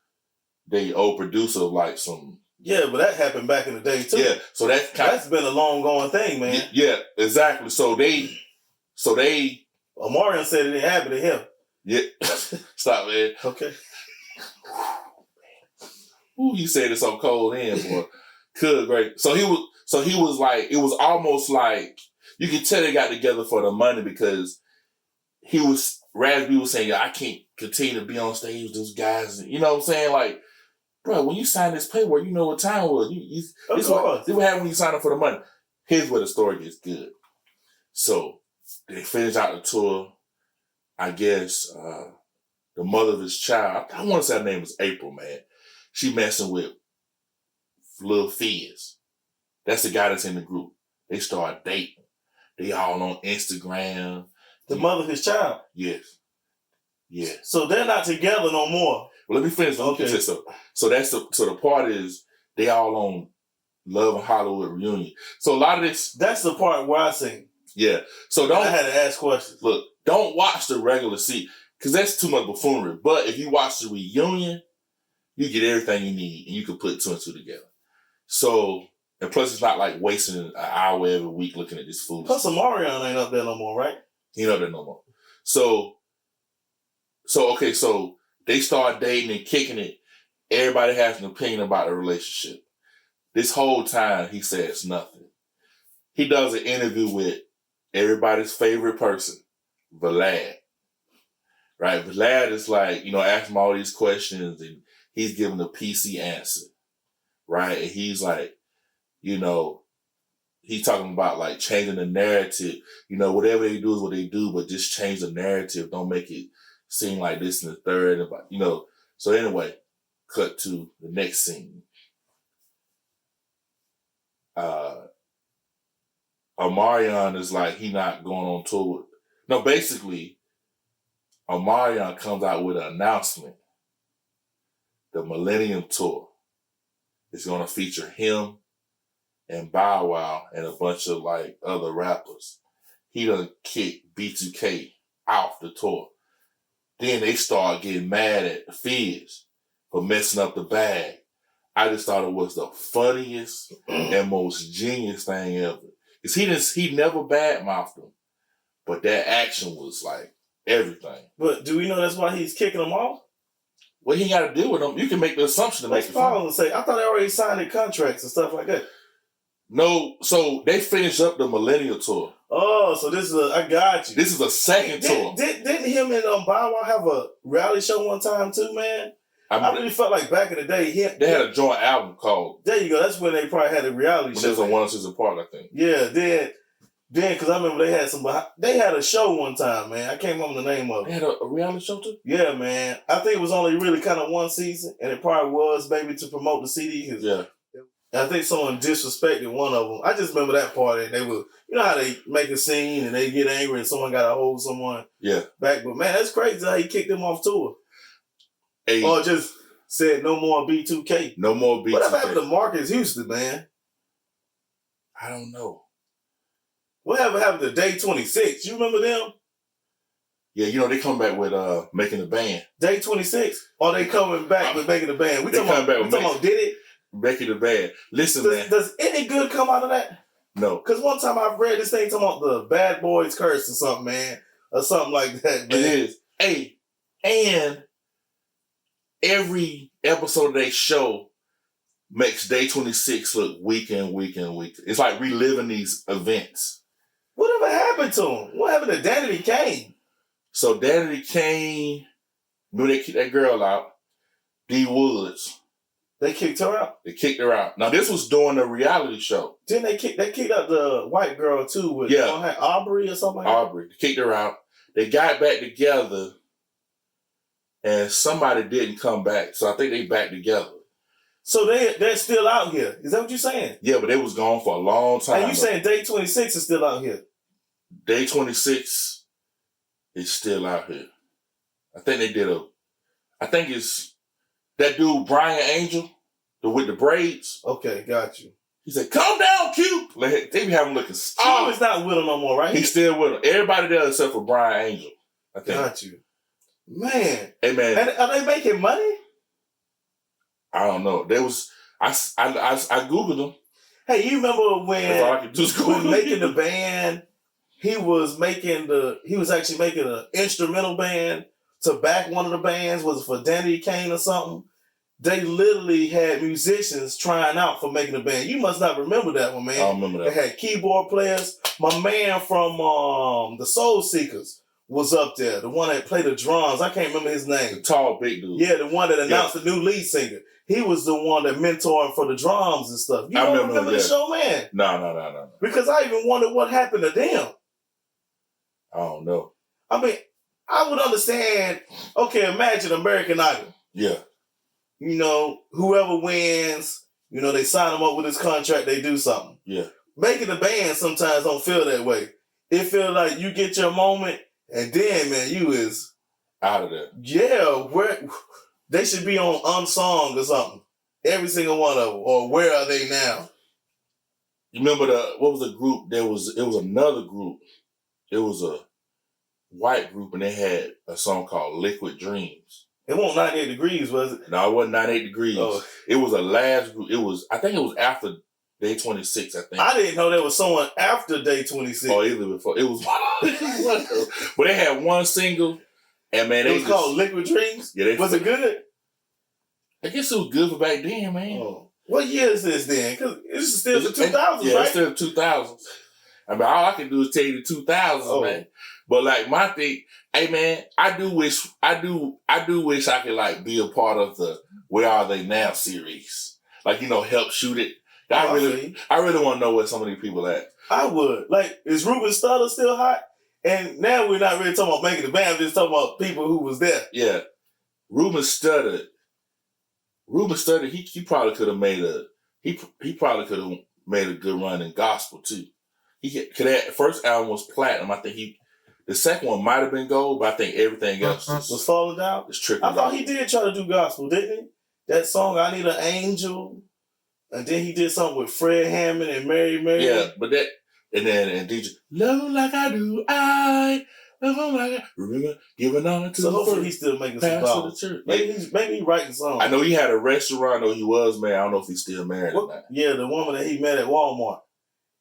the old producer of like some. Yeah, but that happened back in the day too. Yeah, so that's been a long going thing, man. Yeah, exactly. So they Omarion said it didn't happen to him. Yeah. Stop, man. Okay. Ooh, you said it so cold in, boy. Good, great. So he was like, it was almost like you could tell they got together for the money because Raz B was saying, yeah, I can't continue to be on stage with those guys. You know what I'm saying? Like, bro, when you signed this paperwork, you know what time it was. This what happened when you signed up for the money. Here's where the story gets good. So they finish out the tour. I guess the mother of his child, I want to say her name was April, man. She messing with Lil Fizz. That's the guy that's in the group. They start dating. They all on Instagram. The mother of his child? Yes. Yeah. So they're not together no more. Well, let me finish. Okay. So the part is they all on Love and Hollywood reunion. So a lot of this. That's the part where I sing. Yeah. So I had to ask questions. Look, don't watch the regular because that's too much buffoonery. But if you watch the reunion, you get everything you need and you can put two and two together. So, and plus it's not like wasting an hour every week looking at this food. Plus Omarion ain't up there no more, right? He ain't up there no more. So they start dating and kicking it. Everybody has an opinion about the relationship. This whole time he says nothing. He does an interview with everybody's favorite person, Vlad. Right? Vlad is like, asking him all these questions and he's giving a PC answer. Right? And he's like, he's talking about like changing the narrative. Whatever they do is what they do, but just change the narrative. Don't make it seem like this and the third. So anyway, cut to the next scene. Omarion is like, he not going on tour. No, basically, Omarion comes out with an announcement. The Millennium Tour is going to feature him and Bow Wow and a bunch of like other rappers. He done kicked B2K off the tour. Then they start getting mad at Fizz for messing up the bag. I just thought it was the funniest and most genius thing ever. Because he never badmouthed them. But that action was like everything. But do we know that's why he's kicking them off? What he got to do with them? You can make the assumption to make it fun. And say, I thought they already signed the contracts and stuff like that. No, so they finished up the Millennial Tour. Oh, so this is I got you. This is a second tour. Didn't him and Bow Wow have a reality show one time too, man? I really felt like back in the day, they had a joint album called. There you go. That's when they probably had a reality show. It was on 1 Season Apart, I think. Yeah, then because I remember they had a show one time, man. I can't remember the name of it. They had a reality show too? Yeah, man. I think it was only really kind of one season, and it probably was maybe to promote the CD. Yeah. I think someone disrespected one of them. I just remember that part, and they were, how they make a scene and they get angry and someone got to hold someone back. But man, that's crazy how he kicked them off tour. Or just said no more B2K. No more B2K. Whatever happened to Marcus Houston, man? I don't know. Whatever happened to Day 26? You remember them? Yeah, they come back with Making the Band. Day 26? Or they coming back with Making the Band? We talking about Did It? Making the Band. Listen, man. Does any good come out of that? No. Because one time I've read this thing talking about the Bad Boys Curse or something, man. Or something like that, man. It is. Hey, and every episode of their show makes Day 26 look weaker and weaker and weaker. It's like reliving these events. Whatever happened to him? What happened to Danny Kane? So Danny Kane, knew they kicked that girl out. D Woods. They kicked her out? They kicked her out. Now, this was during the reality show. Didn't they kicked out the white girl, too, with Aubrey or something like that? Aubrey. They kicked her out. They got back together, and somebody didn't come back. So I think they back together. So they're still out here. Is that what you're saying? Yeah, but they was gone for a long time. And you saying Day 26 is still out here? Day 26 is still out here. I think they did I think it's that dude Brian Angel, with the braids. Okay, got you. He said, "Calm down, Q." Like, they be having looking. Q is not with him no more, right? He's still with him. Everybody there except for Brian Angel. I think. Got you, man. Hey man, and are they making money? I don't know. There was I googled them. Hey, you remember when That's all I could do is Google when making the band? He was actually making an instrumental band to back one of the bands. Was it for Danny Kane or something? They literally had musicians trying out for making a band. You must not remember that one, man. I don't remember that. They had keyboard players. My man from the Soul Seekers was up there. The one that played the drums. I can't remember his name. The tall, big dude. Yeah, the one that announced the new lead singer. He was the one that mentored for the drums and stuff. You I don't remember the show, man? No. Because I even wondered what happened to them. I don't know. I mean, I would understand. Okay, imagine American Idol. Yeah. You know, whoever wins, you know, they sign them up with this contract, they do something. Yeah. Making the band sometimes don't feel that way. It feel like you get your moment, and then, man, you is out of there. Yeah, where they should be on Unsung or something. Every single one of them. Or Where Are They Now? You remember what was the group? It was another group. It was a white group, and they had a song called Liquid Dreams. It wasn't 98 Degrees, was it? No, it wasn't 98 Degrees. Oh. It was a last group. I think it was after Day 26, I think. I didn't know there was someone after Day 26. Oh, either before. It was one. But they had one single, and man, it was called Liquid Dreams? Yeah, was it good? I guess it was good for back then, man. Oh. What year is this then? Because it's still the 2000s, yeah, right? It's still the 2000s. I mean, all I can do is tell you the 2000s, man. But like my thing, hey man, I do wish I could like be a part of the Where Are They Now series. Like, you know, help shoot it. I really want to know where some of these people at. I would. Like, is Ruben Studdard still hot? And now we're not really talking about making the band, we're just talking about people who was there. Yeah. Ruben Studdard, he probably could have made he probably could have made a good run in gospel too. That first album was platinum. I think the second one might have been gold, but I think everything else was falling down. It's trickling. I thought he did try to do gospel, didn't he? That song, I Need an Angel, and then he did something with Fred Hammond and Mary. Yeah, but that and DJ Love Like I Do, I love like I remember giving on to. So hopefully he's still making some dollars. Maybe he's writing songs. I know he had a restaurant. I know he was married. I don't know if he's still married or not. Yeah, the woman that he met at Walmart.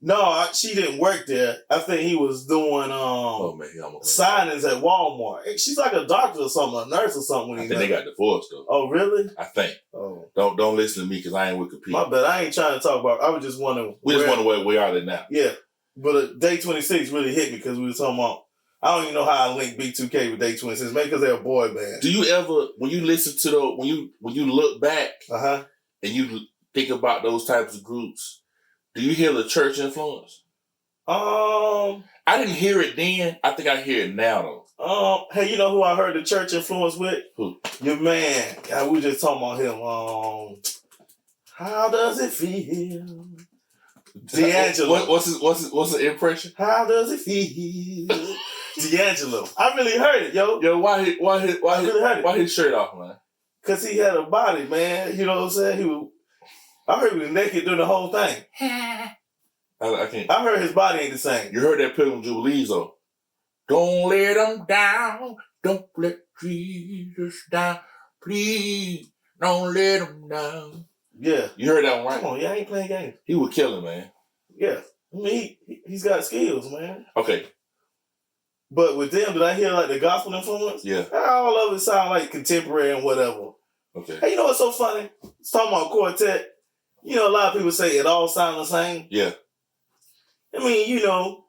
No, she didn't work there. I think he was doing signings at Walmart. She's like a doctor or something, a nurse or something. When I think they got divorced though. Oh, really? I think. Oh, don't listen to me because I ain't Wikipedia. My bad. I ain't trying to talk about. I was just wondering. We just wonder where are they now? Yeah, but Day 26 really hit me because we were talking about. I don't even know how I link B2K with Day 26. Maybe because they're a boy band. Do you ever, when you listen to when you look back, and you think about those types of groups? Do you hear the church influence? I didn't hear it then. I think I hear it now though. Hey, you know who I heard the church influence with? Who? Your man. God, we were just talking about him. How does it feel? D'Angelo. What's his impression? How does it feel? D'Angelo. I really heard it, yo. Yo, why his shirt off, man? Cause he had a body, man. You know what I'm saying? I heard he was naked during the whole thing. I can't. I heard his body ain't the same. You heard that Pilgrim Jubilees though. Don't let them down. Don't let Jesus down. Please, don't let them down. Yeah. You heard that one, right? Come on, I ain't playing games. He was killing, man. Yeah. I mean, he's got skills, man. Okay. But with them, did I hear like the gospel influence? Yeah. All of it sound like contemporary and whatever. Okay. Hey, you know what's so funny? It's talking about Quartet. You know, a lot of people say it all sounds the same. Yeah. I mean, you know,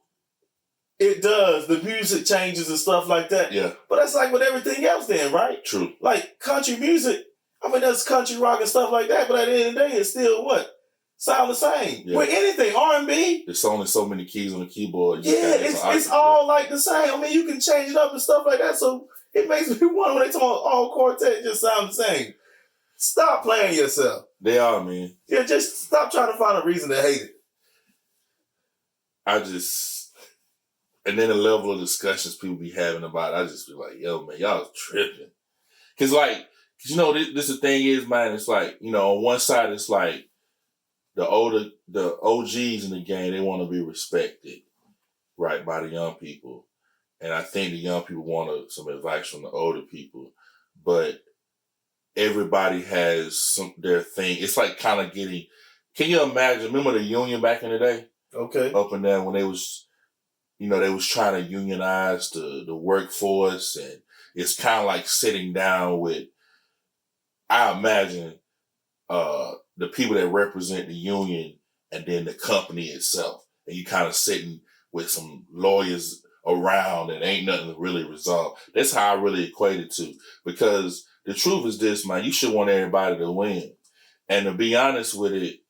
it does. The music changes and stuff like that. Yeah. But that's like with everything else then, right? True. Like country music, I mean, that's country rock and stuff like that, but at the end of the day, it's still what? Sound the same. Yeah. With anything, R&B. There's only so many keys on the keyboard. Yeah, it's all like the same. I mean, you can change it up and stuff like that, so it makes me wonder when they talk about all Quartet, it just sound the same. Stop playing yourself. They are, man. Yeah, just stop trying to find a reason to hate it. And then the level of discussions people be having about it, I just be like, yo, man, y'all tripping. Cause you know, this the thing is, man, it's like, you know, on one side, it's like the OGs in the game, they want to be respected, right, by the young people. And I think the young people want some advice from the older people. But everybody has their thing. It's like kind of getting, can you imagine, remember the union back in the day? Okay. Up and down when they was, you know, they was trying to unionize the workforce, and it's kind of like sitting down with, I imagine, the people that represent the union and then the company itself. And you kind of sitting with some lawyers around and ain't nothing really resolved. That's how I really equate it to. Because the truth is this, man, you should want everybody to win. And to be honest with it,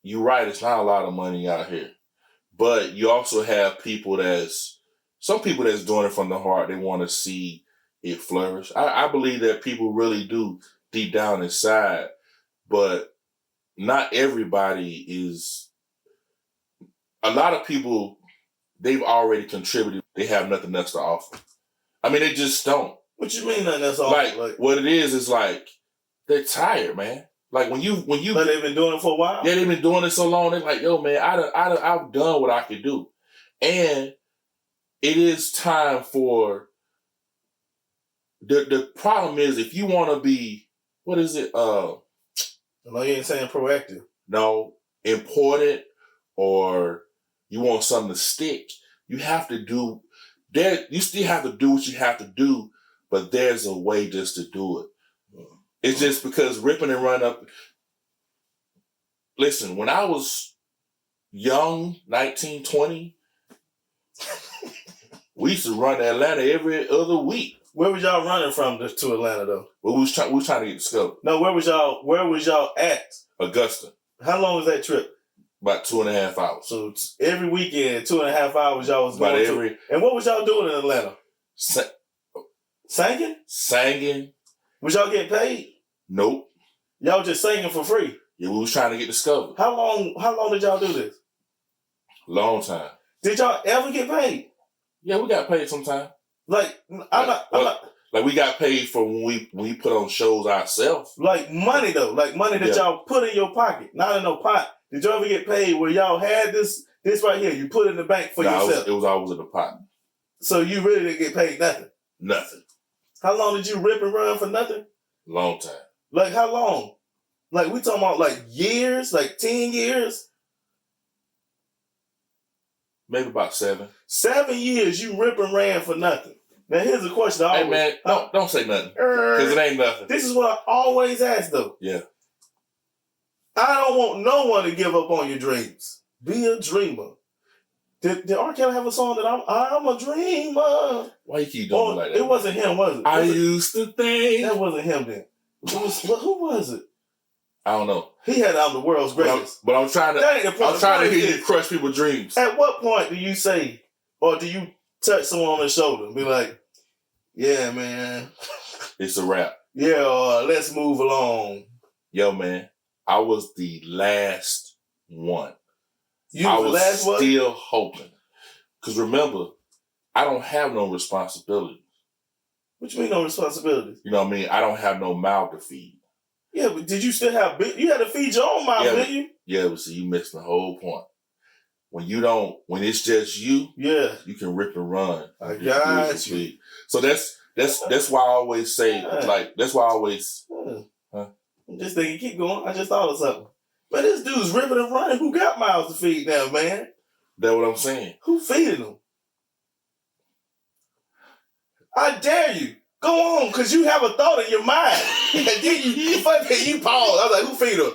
you're right, it's not a lot of money out here. But you also have some people that's doing it from the heart. They want to see it flourish. I believe that people really do deep down inside, but not everybody is. A lot of people, they've already contributed. They have nothing else to offer. I mean, they just don't. What you mean nothing else to offer? Like, what it is like, they're tired, man. Like when you. But they've been doing it for a while? Yeah, they've been doing it so long. They're like, yo, man, I've done what I could do. And it is time for, the problem is, if you want to be, what is it? No, you ain't saying proactive. No, important, or you want something to stick, you have to do, you still have to do what you have to do, but there's a way just to do it. It's just because ripping and running up. Listen, when I was young, 19, 20, we used to run to Atlanta every other week. Where was y'all running from to Atlanta though? Well, we was trying to get discovered. No, where was y'all at? Augusta. How long was that trip? About 2.5 hours. So every weekend, 2.5 hours y'all was going to. And what was y'all doing in Atlanta? Singing? Singing. Was y'all getting paid? Nope. Y'all just singing for free? Yeah, we was trying to get discovered. How long did y'all do this? Long time. Did y'all ever get paid? Yeah, we got paid sometime. Like, I'm not. Like we got paid for when we put on shows ourselves. Like money though, like money that y'all put in your pocket, not in no pot. Did y'all ever get paid where y'all had this right here? You put it in the bank for yourself. It was always in the pot. So you really didn't get paid nothing? Nothing. How long did you rip and run for nothing? Long time. Like how long? Like we talking about like years, like 10 years? Maybe about 7. 7 years you rip and ran for nothing. Now here's a question. Hey man, don't say nothing. Because it ain't nothing. This is what I always ask though. Yeah. I don't want no one to give up on your dreams. Be a dreamer. Did R. Kelly have a song that I'm a dreamer? Why you keep doing like that? It wasn't him, was it? I used to think. That wasn't him then. Who was it? I don't know. He had I'm the world's greatest. But I'm trying to hear you crush people's dreams. At what point do you say, or do you touch someone on the shoulder and be like, yeah, man. It's a wrap. Yeah, let's move along. Yo, man, I was the last one. You were the last one? I was still hoping. Because remember, I don't have no responsibilities. What you mean no responsibilities? You know what I mean? I don't have no mouth to feed. Yeah, but did you still have... You had to feed your own mouth, didn't you? Yeah, but see, you missed the whole point. When it's just you, yeah, you can rip and run. I got you. So that's why I always say, that's why I always... I'm just thinking, keep going. I just thought of something. Man, this dude's ripping and running. Who got mouths to feed now, man? That's what I'm saying. Who feeding them? I dare you. Go on, because you have a thought in your mind. And then you pause. I was like, who feed them?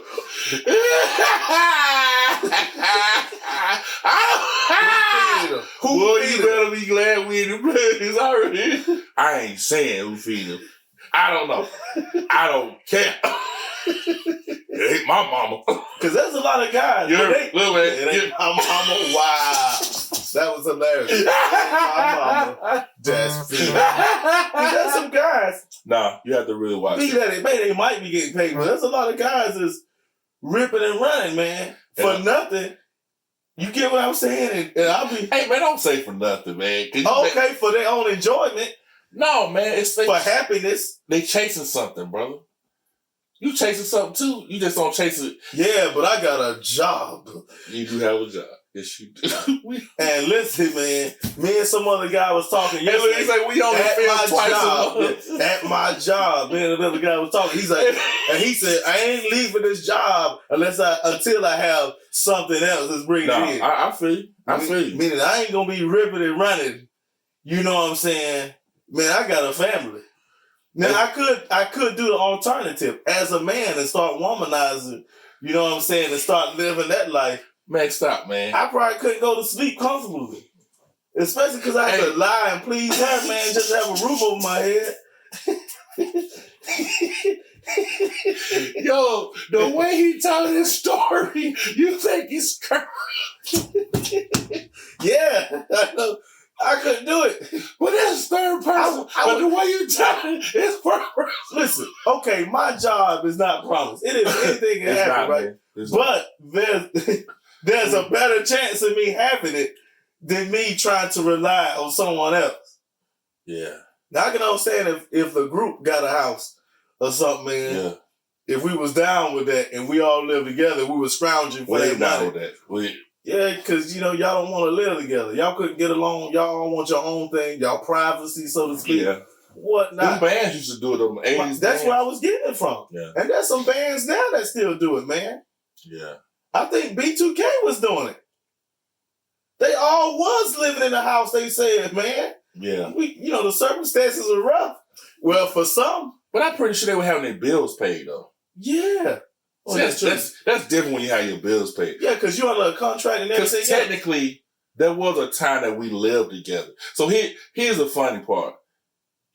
Boy, you better be glad we in the place already. I ain't saying who feed them. I don't know. I don't care. It ain't my mama. Because there's a lot of guys. It ain't my mama. Wow. That was hilarious. My mama. That's there's some guys Nah, you have to really watch Be it. that it may, they might be getting paid, but there's a lot of guys that's ripping and running, man, for nothing. You get what I'm saying? And I'll be... Hey, man, don't say for nothing, man. Okay, for their own enjoyment. No, man. It's for happiness. They chasing something, brother. You chasing something, too. You just don't chase it. Yeah, but I got a job. You do have a job. Yes, you do. And listen, man, me and some other guy was talking yesterday. He's like, we only film twice a month. At my job, me and another guy was talking. He's like, and he said, I ain't leaving this job until I have something else that's bringing in. I feel you. I feel you. Meaning I ain't gonna be ripping and running. You know what I'm saying? Man, I got a family. Now I could do the alternative as a man and start womanizing. You know what I'm saying? And start living that life. Man, stop, man. I probably couldn't go to sleep comfortably. Especially because I have to lie and please her, man, just to have a roof over my head. Yo, the way he telling this story, you think he's crazy. Yeah, I know. I couldn't do it. But that's third person. But the way you telling it is first person. Listen, okay, my job is not promised. It is anything can happen, right? But there's a better chance of me having it than me trying to rely on someone else. Yeah. Now I can understand if the group got a house or something, man. Yeah. If we was down with that and we all lived together, we were scrounging for that money. With that. Yeah, because, y'all don't want to live together. Y'all couldn't get along. Y'all all want your own thing. Y'all privacy, so to speak. Yeah. Whatnot. Them bands used to do it on the 80s. That's where I was getting it from. Yeah. And there's some bands now that still do it, man. Yeah. I think B2K was doing it. They all was living in the house, they said, man. Yeah. The circumstances are rough. Well, for some. But I'm pretty sure they were having their bills paid, though. Yeah. Well, that's different when you have your bills paid. Yeah, because you're under a contract and everything. Because technically, there was a time that we lived together. So here's the funny part.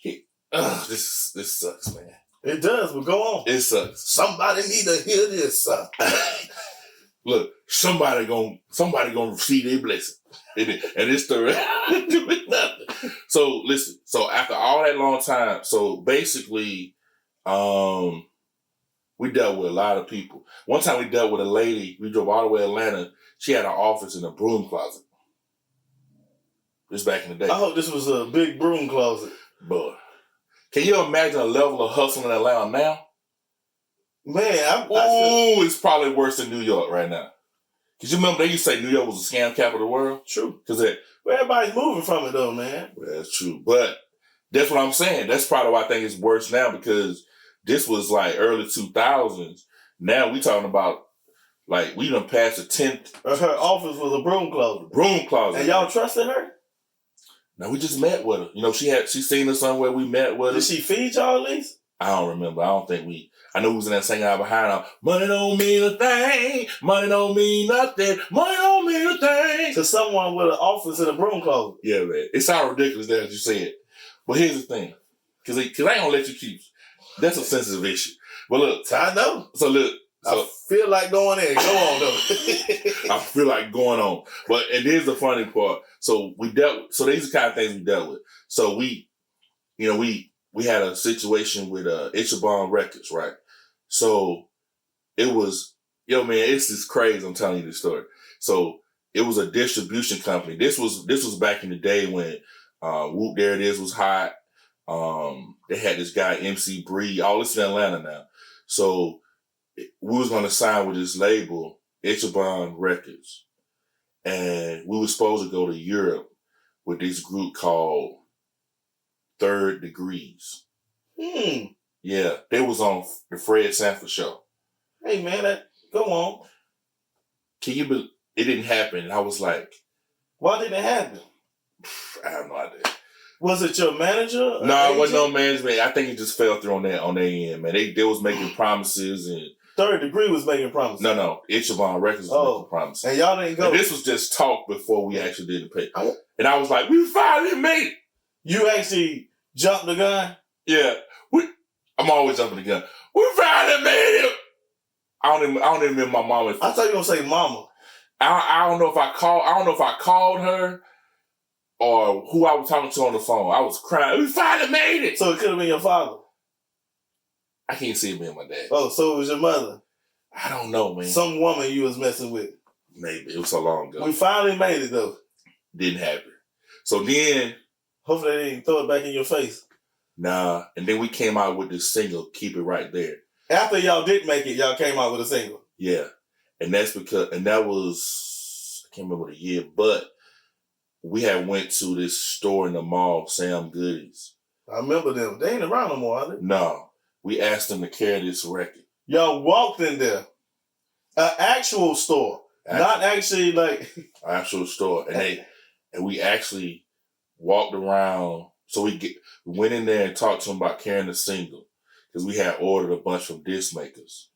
This sucks, man. It does, but go on. It sucks. Somebody need to hear this. Look, somebody gonna receive their blessing. And it's doing nothing. So listen, so after all that long time, so basically, we dealt with a lot of people. One time we dealt with a lady, we drove all the way to Atlanta. She had an office in a broom closet. This back in the day. I hope this was a big broom closet. But can you imagine a level of hustle in Atlanta now? Man, it's probably worse than New York right now. Because you remember they used to say New York was the scam capital of the world? True. Because everybody's moving from it though, man. Well, that's true. But that's what I'm saying. That's probably why I think it's worse now because this was like early 2000s. Now we talking about like we done passed the 10th. Her office was a broom closet. Broom closet. And y'all trusted her? No, we just met with her. She seen us somewhere. We met with her. Did she feed y'all at least? I don't remember. I know we was in that singing out behind her. Money don't mean a thing. Money don't mean nothing. Money don't mean a thing. To someone with an office in a broom closet. Yeah, man. It sounds ridiculous that you said. But here's the thing. Because I ain't going to let you keep. That's a sensitive issue. But look. I know. So look. I feel like going in. Go on, though. I feel like going on. And here's the funny part. So these are the kind of things we dealt with. So we had a situation with Ichabod Records, right? So it was, man, it's just crazy. I'm telling you this story. So it was a distribution company. This was back in the day when Whoop There It Is was hot. They had this guy, MC Bree, all this in Atlanta now. So we was going to sign with this label, Ichabod Records. And we were supposed to go to Europe with this group called Third Degrees. Yeah, they was on the Fred Sanford show. Hey man, go on. Can you believe it didn't happen? And I was like, why didn't it happen? I have no idea. Was it your manager? No, it wasn't no management. I think it just fell through on their end, man. They was making promises and Third Degree was making promises. No, Ichabod Records was making promises. And y'all didn't go. And this was just talk before we actually did the pay. And I was like, we finally made it. You actually jumped the gun? Yeah. I'm always jumping the gun. We finally made it. I don't even remember my mama. I thought you were gonna say mama. I don't know if I called her or who I was talking to on the phone. I was crying. We finally made it. So it could have been your father. I can't see it being my dad. Oh, so it was your mother? I don't know, man. Some woman you was messing with. Maybe. It was so long ago. We finally made it, though. Didn't happen. So then... Hopefully they didn't throw it back in your face. Nah. And then we came out with this single, Keep It Right There. After y'all did make it, y'all came out with a single. Yeah. And that's because... And that was... I can't remember the year, but we had went to this store in the mall, Sam Goodies. I remember them. They ain't around no more, are they? No. We asked them to carry this record. Y'all walked in there. An actual store. Not actually like... Actual store. And we actually walked around. So we went in there and talked to them about carrying the single. Because we had ordered a bunch from disc makers.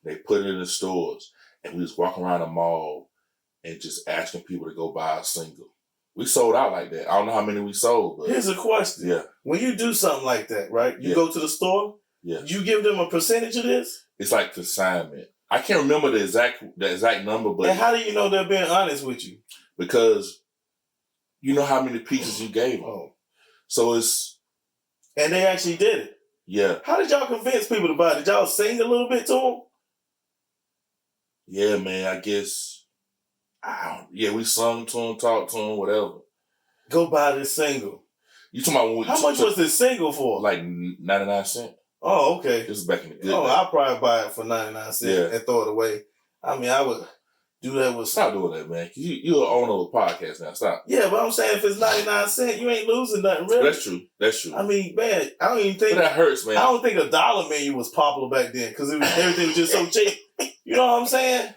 They put it in the stores. And we was walking around the mall and just asking people to go buy a single. We sold out like that. I don't know how many we sold. But here's a question. Yeah. When you do something like that, right? You go to the store. Yeah. You give them a percentage of this? It's like consignment. I can't remember the exact number, but... And how do you know they're being honest with you? Because you know how many pieces you gave them. Oh. So it's... And they actually did it? Yeah. How did y'all convince people to buy it? Did y'all sing a little bit to them? Yeah, man, I guess... we sung to them, talked to them, whatever. Go buy this single. You talking about when we... How much was this single for? Like 99 cents. Oh, okay. This is back in the good days. I'll probably buy it for 99 cents and throw it away. I mean, I would do that with... Stop doing that, man. You're the owner of a podcast now. Stop. Yeah, but I'm saying if it's 99 cents, you ain't losing nothing, really. That's true. I mean, man, I don't even think... But that hurts, man. I don't think a dollar menu was popular back then because everything was just so cheap. You know what I'm saying?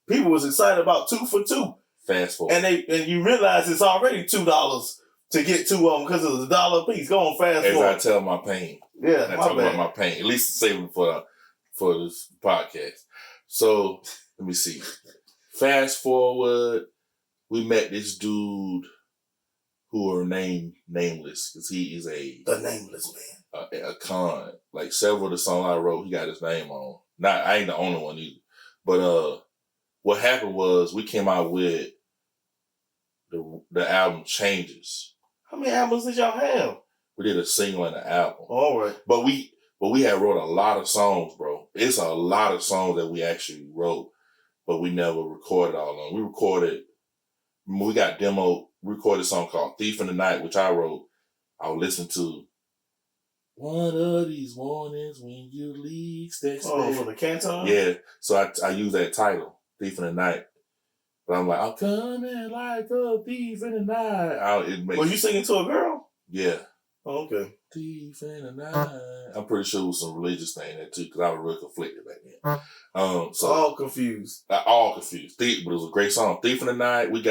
People was excited about 2 for $2. Fast forward. And you realize it's already $2 to get 2 of them because of the $1 piece. Go on, fast forward. As I tell my pain. Yeah, I talk about my pain. At least saving for this podcast. So let me see. Fast forward, we met this dude who are nameless because he is the nameless man. A con. Like several of the songs I wrote, he got his name on. I ain't the only one either. But what happened was we came out with the album Changes. How many albums did y'all have? We did a single and an album. All right. But we had wrote a lot of songs, bro. It's a lot of songs that we actually wrote, but we never recorded all of them. We recorded, we got demo, recorded a song called Thief in the Night, which I wrote. I would listen to one of these mornings when you least expect. Oh, for the Canton? Yeah. So I use that title, Thief in the Night. But I'm like, I'm coming like a thief in the night. Were you singing to a girl? Yeah. Oh, okay. Thief in the night. I'm pretty sure it was some religious thing there too, because I was real conflicted back then. So all confused. All confused. But it was a great song. Thief in the Night. We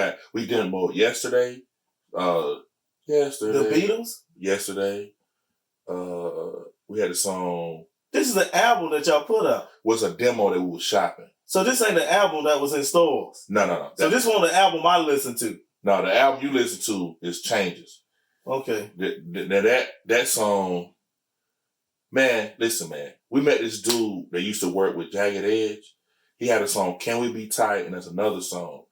did more yesterday. Yesterday. The Beatles? Yesterday. We had a song. This is the album that y'all put out. Was a demo that we were shopping. So this ain't the album that was in stores. No. So this one the album I listened to. No, the album you listen to is Changes. Okay. That song, man, listen, man. We met this dude that used to work with Jagged Edge. He had a song, Can We Be Tight? And that's another song.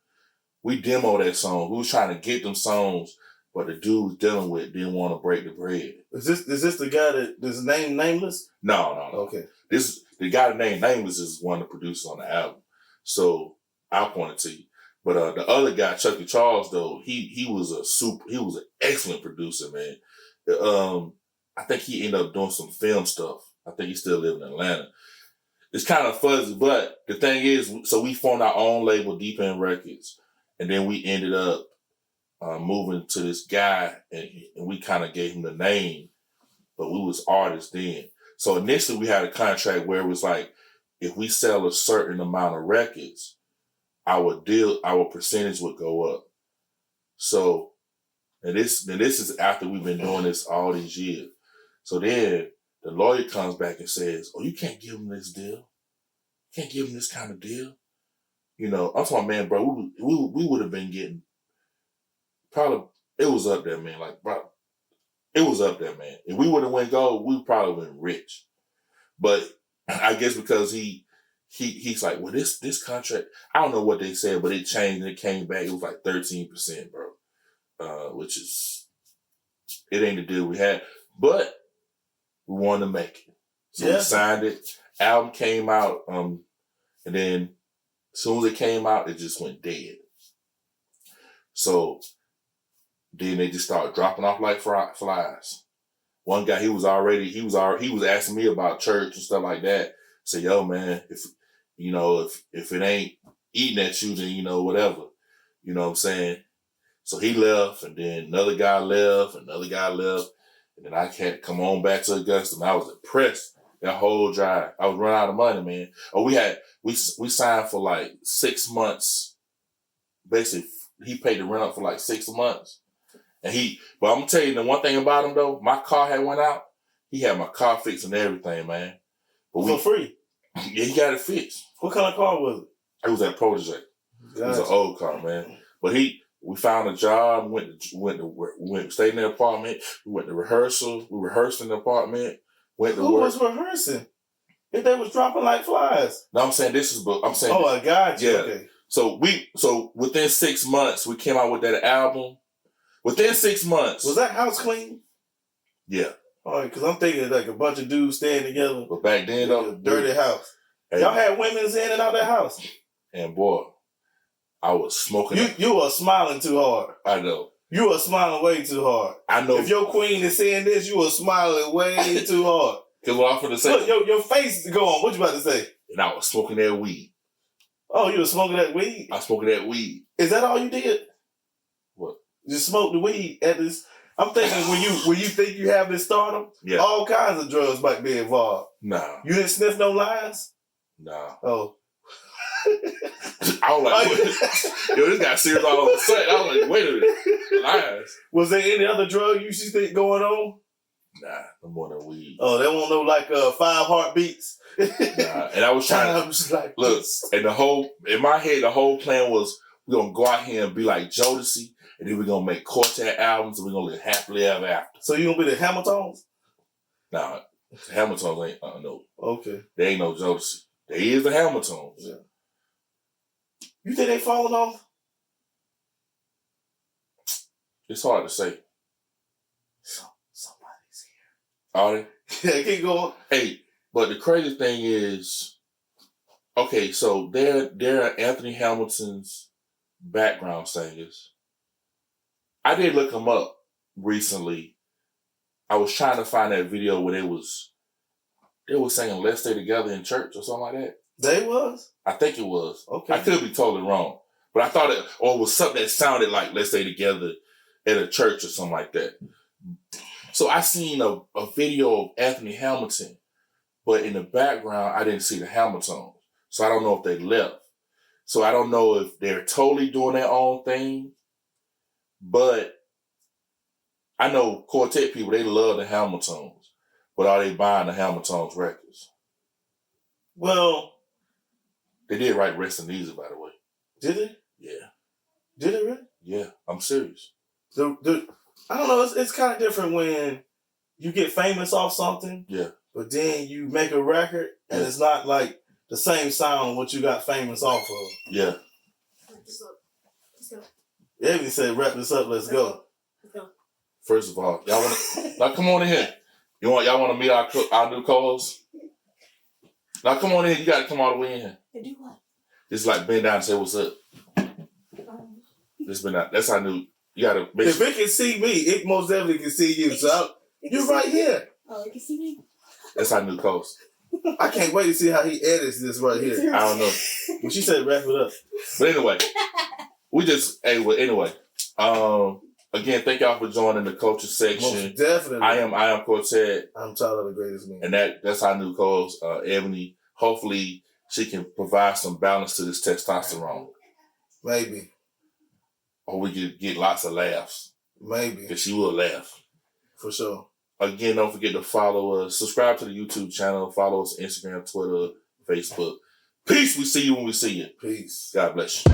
We demoed that song. We was trying to get them songs, but the dude was dealing with didn't want to break the bread. Is this the guy that is named Nameless? No. Okay. The guy named Nameless is one of the producers on the album. So I'll point it to you. But the other guy, Chucky Charles, though, he was an excellent producer, man. I think he ended up doing some film stuff. I think he still lives in Atlanta. It's kind of fuzzy, but the thing is, so we formed our own label, Deep End Records, and then we ended up moving to this guy, and we kind of gave him the name, but we was artists then. So initially, we had a contract where it was like, if we sell a certain amount of records, our percentage would go up. So, and this is after we've been doing this all these years. So then the lawyer comes back and says, "Oh, you can't give him this deal. You can't give him this kind of deal." You know, I'm talking, man, bro. We would have been getting probably. It was up there, man. Like, bro, it was up there, man. If we would have went gold, we probably been rich. But I guess because he's like, well, this contract, I don't know what they said, but it changed and it came back. It was like 13%, bro. Which is, it ain't the deal we had, but we wanted to make it. So we signed it. Album came out, and then as soon as it came out, it just went dead. So then they just started dropping off like flies. One guy, he was asking me about church and stuff like that. Say, yo, man, if it ain't eating at you, then whatever. You know what I'm saying? So he left, and then another guy left, and then I had to come on back to Augusta, and I was depressed that whole drive. I was running out of money, man. Oh, we signed for like 6 months. Basically, he paid the rent up for like 6 months. But I'm gonna tell you the one thing about him though, my car had went out. He had my car fixed and everything, man. But for free? Yeah, he got it fixed. What kind of car was it? It was that Protege. Gotcha. It was an old car, man. But we found a job, stayed in the apartment, we went to rehearsal, we rehearsed in the apartment, went to work. Who was rehearsing? If they was dropping like flies. No, I'm saying Oh, I got you. Yeah. Okay. So within 6 months, we came out with that album. Within 6 months. Was that house clean? Yeah. All right, because I'm thinking like a bunch of dudes staying together. But back then, though. Dirty house. Hey. Y'all had women's in and out that house. And boy, I was smoking. You were smiling too hard. I know. You were smiling way too hard. I know. If your queen is saying this, you were smiling way too hard. Because what I'm going to say. Look, your face is going. What you about to say? And I was smoking that weed. Oh, you were smoking that weed? I was smoking that weed. Is that all you did? What? Just smoke the weed at this. I'm thinking when you think you have this stardom, yeah, all kinds of drugs might be involved. Nah. You didn't sniff no lines? Nah. Oh. I was like, yo, this got serious all of a sudden. I was like, wait a minute. Lines. Was there any other drug you see going on? Nah, no more than weed. Oh, they won't know like 5 heartbeats. Nah, and I was trying to like, look, and in my head, the whole plan was we're gonna go out here and be like Jodeci, and then we're gonna make Quartet albums, and we're gonna live happily ever after. So you gonna be the Hamiltons? Nah, the Hamiltons ain't no. Okay. They ain't no Jodeci. They is the Hamiltons. Yeah. You think they falling off? It's hard to say. Somebody's here. Are they? Yeah, keep going. Hey, but the crazy thing is, okay, so they're Anthony Hamilton's background singers. I did look them up recently. I was trying to find that video where they was singing "Let's Stay Together" in church or something like that. They was? I think it was. Okay. I could be totally wrong, but I thought it was something that sounded like "Let's Stay Together" at a church or something like that. So I seen a video of Anthony Hamilton, but in the background I didn't see the Hamiltons. So I don't know if they left. So I don't know if they're totally doing their own thing, but I know Quartet people, they love the Hamiltons, but are they buying the Hamiltons records? Well, they did write "Rest in Easy," by the way. Did they? Yeah. Did they really? Yeah, I'm serious. I don't know. It's kind of different when you get famous off something. Yeah. But then you make a record and it's not like the same sound what you got famous off of. Yeah. Let's go. Evie said, "Wrap this up. Let's go." Let's go. First of all, y'all want now come on in here. Y'all want to meet our new co-host? Now come on in. You got to come all the way in here. And do what? Just like bend down and say what's up. Just bend down. That's how new. You got to. If it can see me, it most definitely can see you. So you're right here. Oh, it can see me. That's our new co-host. I can't wait to see how he edits this right here. I don't know. When she said wrap it up. But anyway, again, thank y'all for joining the culture section. Most definitely. I am Quartet. I'm Tyler, the greatest man. And that's our new co-host, Ebony. Hopefully she can provide some balance to this testosterone. Maybe. Or we could get lots of laughs. Maybe. Because she will laugh. For sure. Again, Don't forget to follow us. Subscribe to the YouTube channel. Follow us on Instagram, Twitter, Facebook. Peace. We see you when we see you. Peace. God bless you.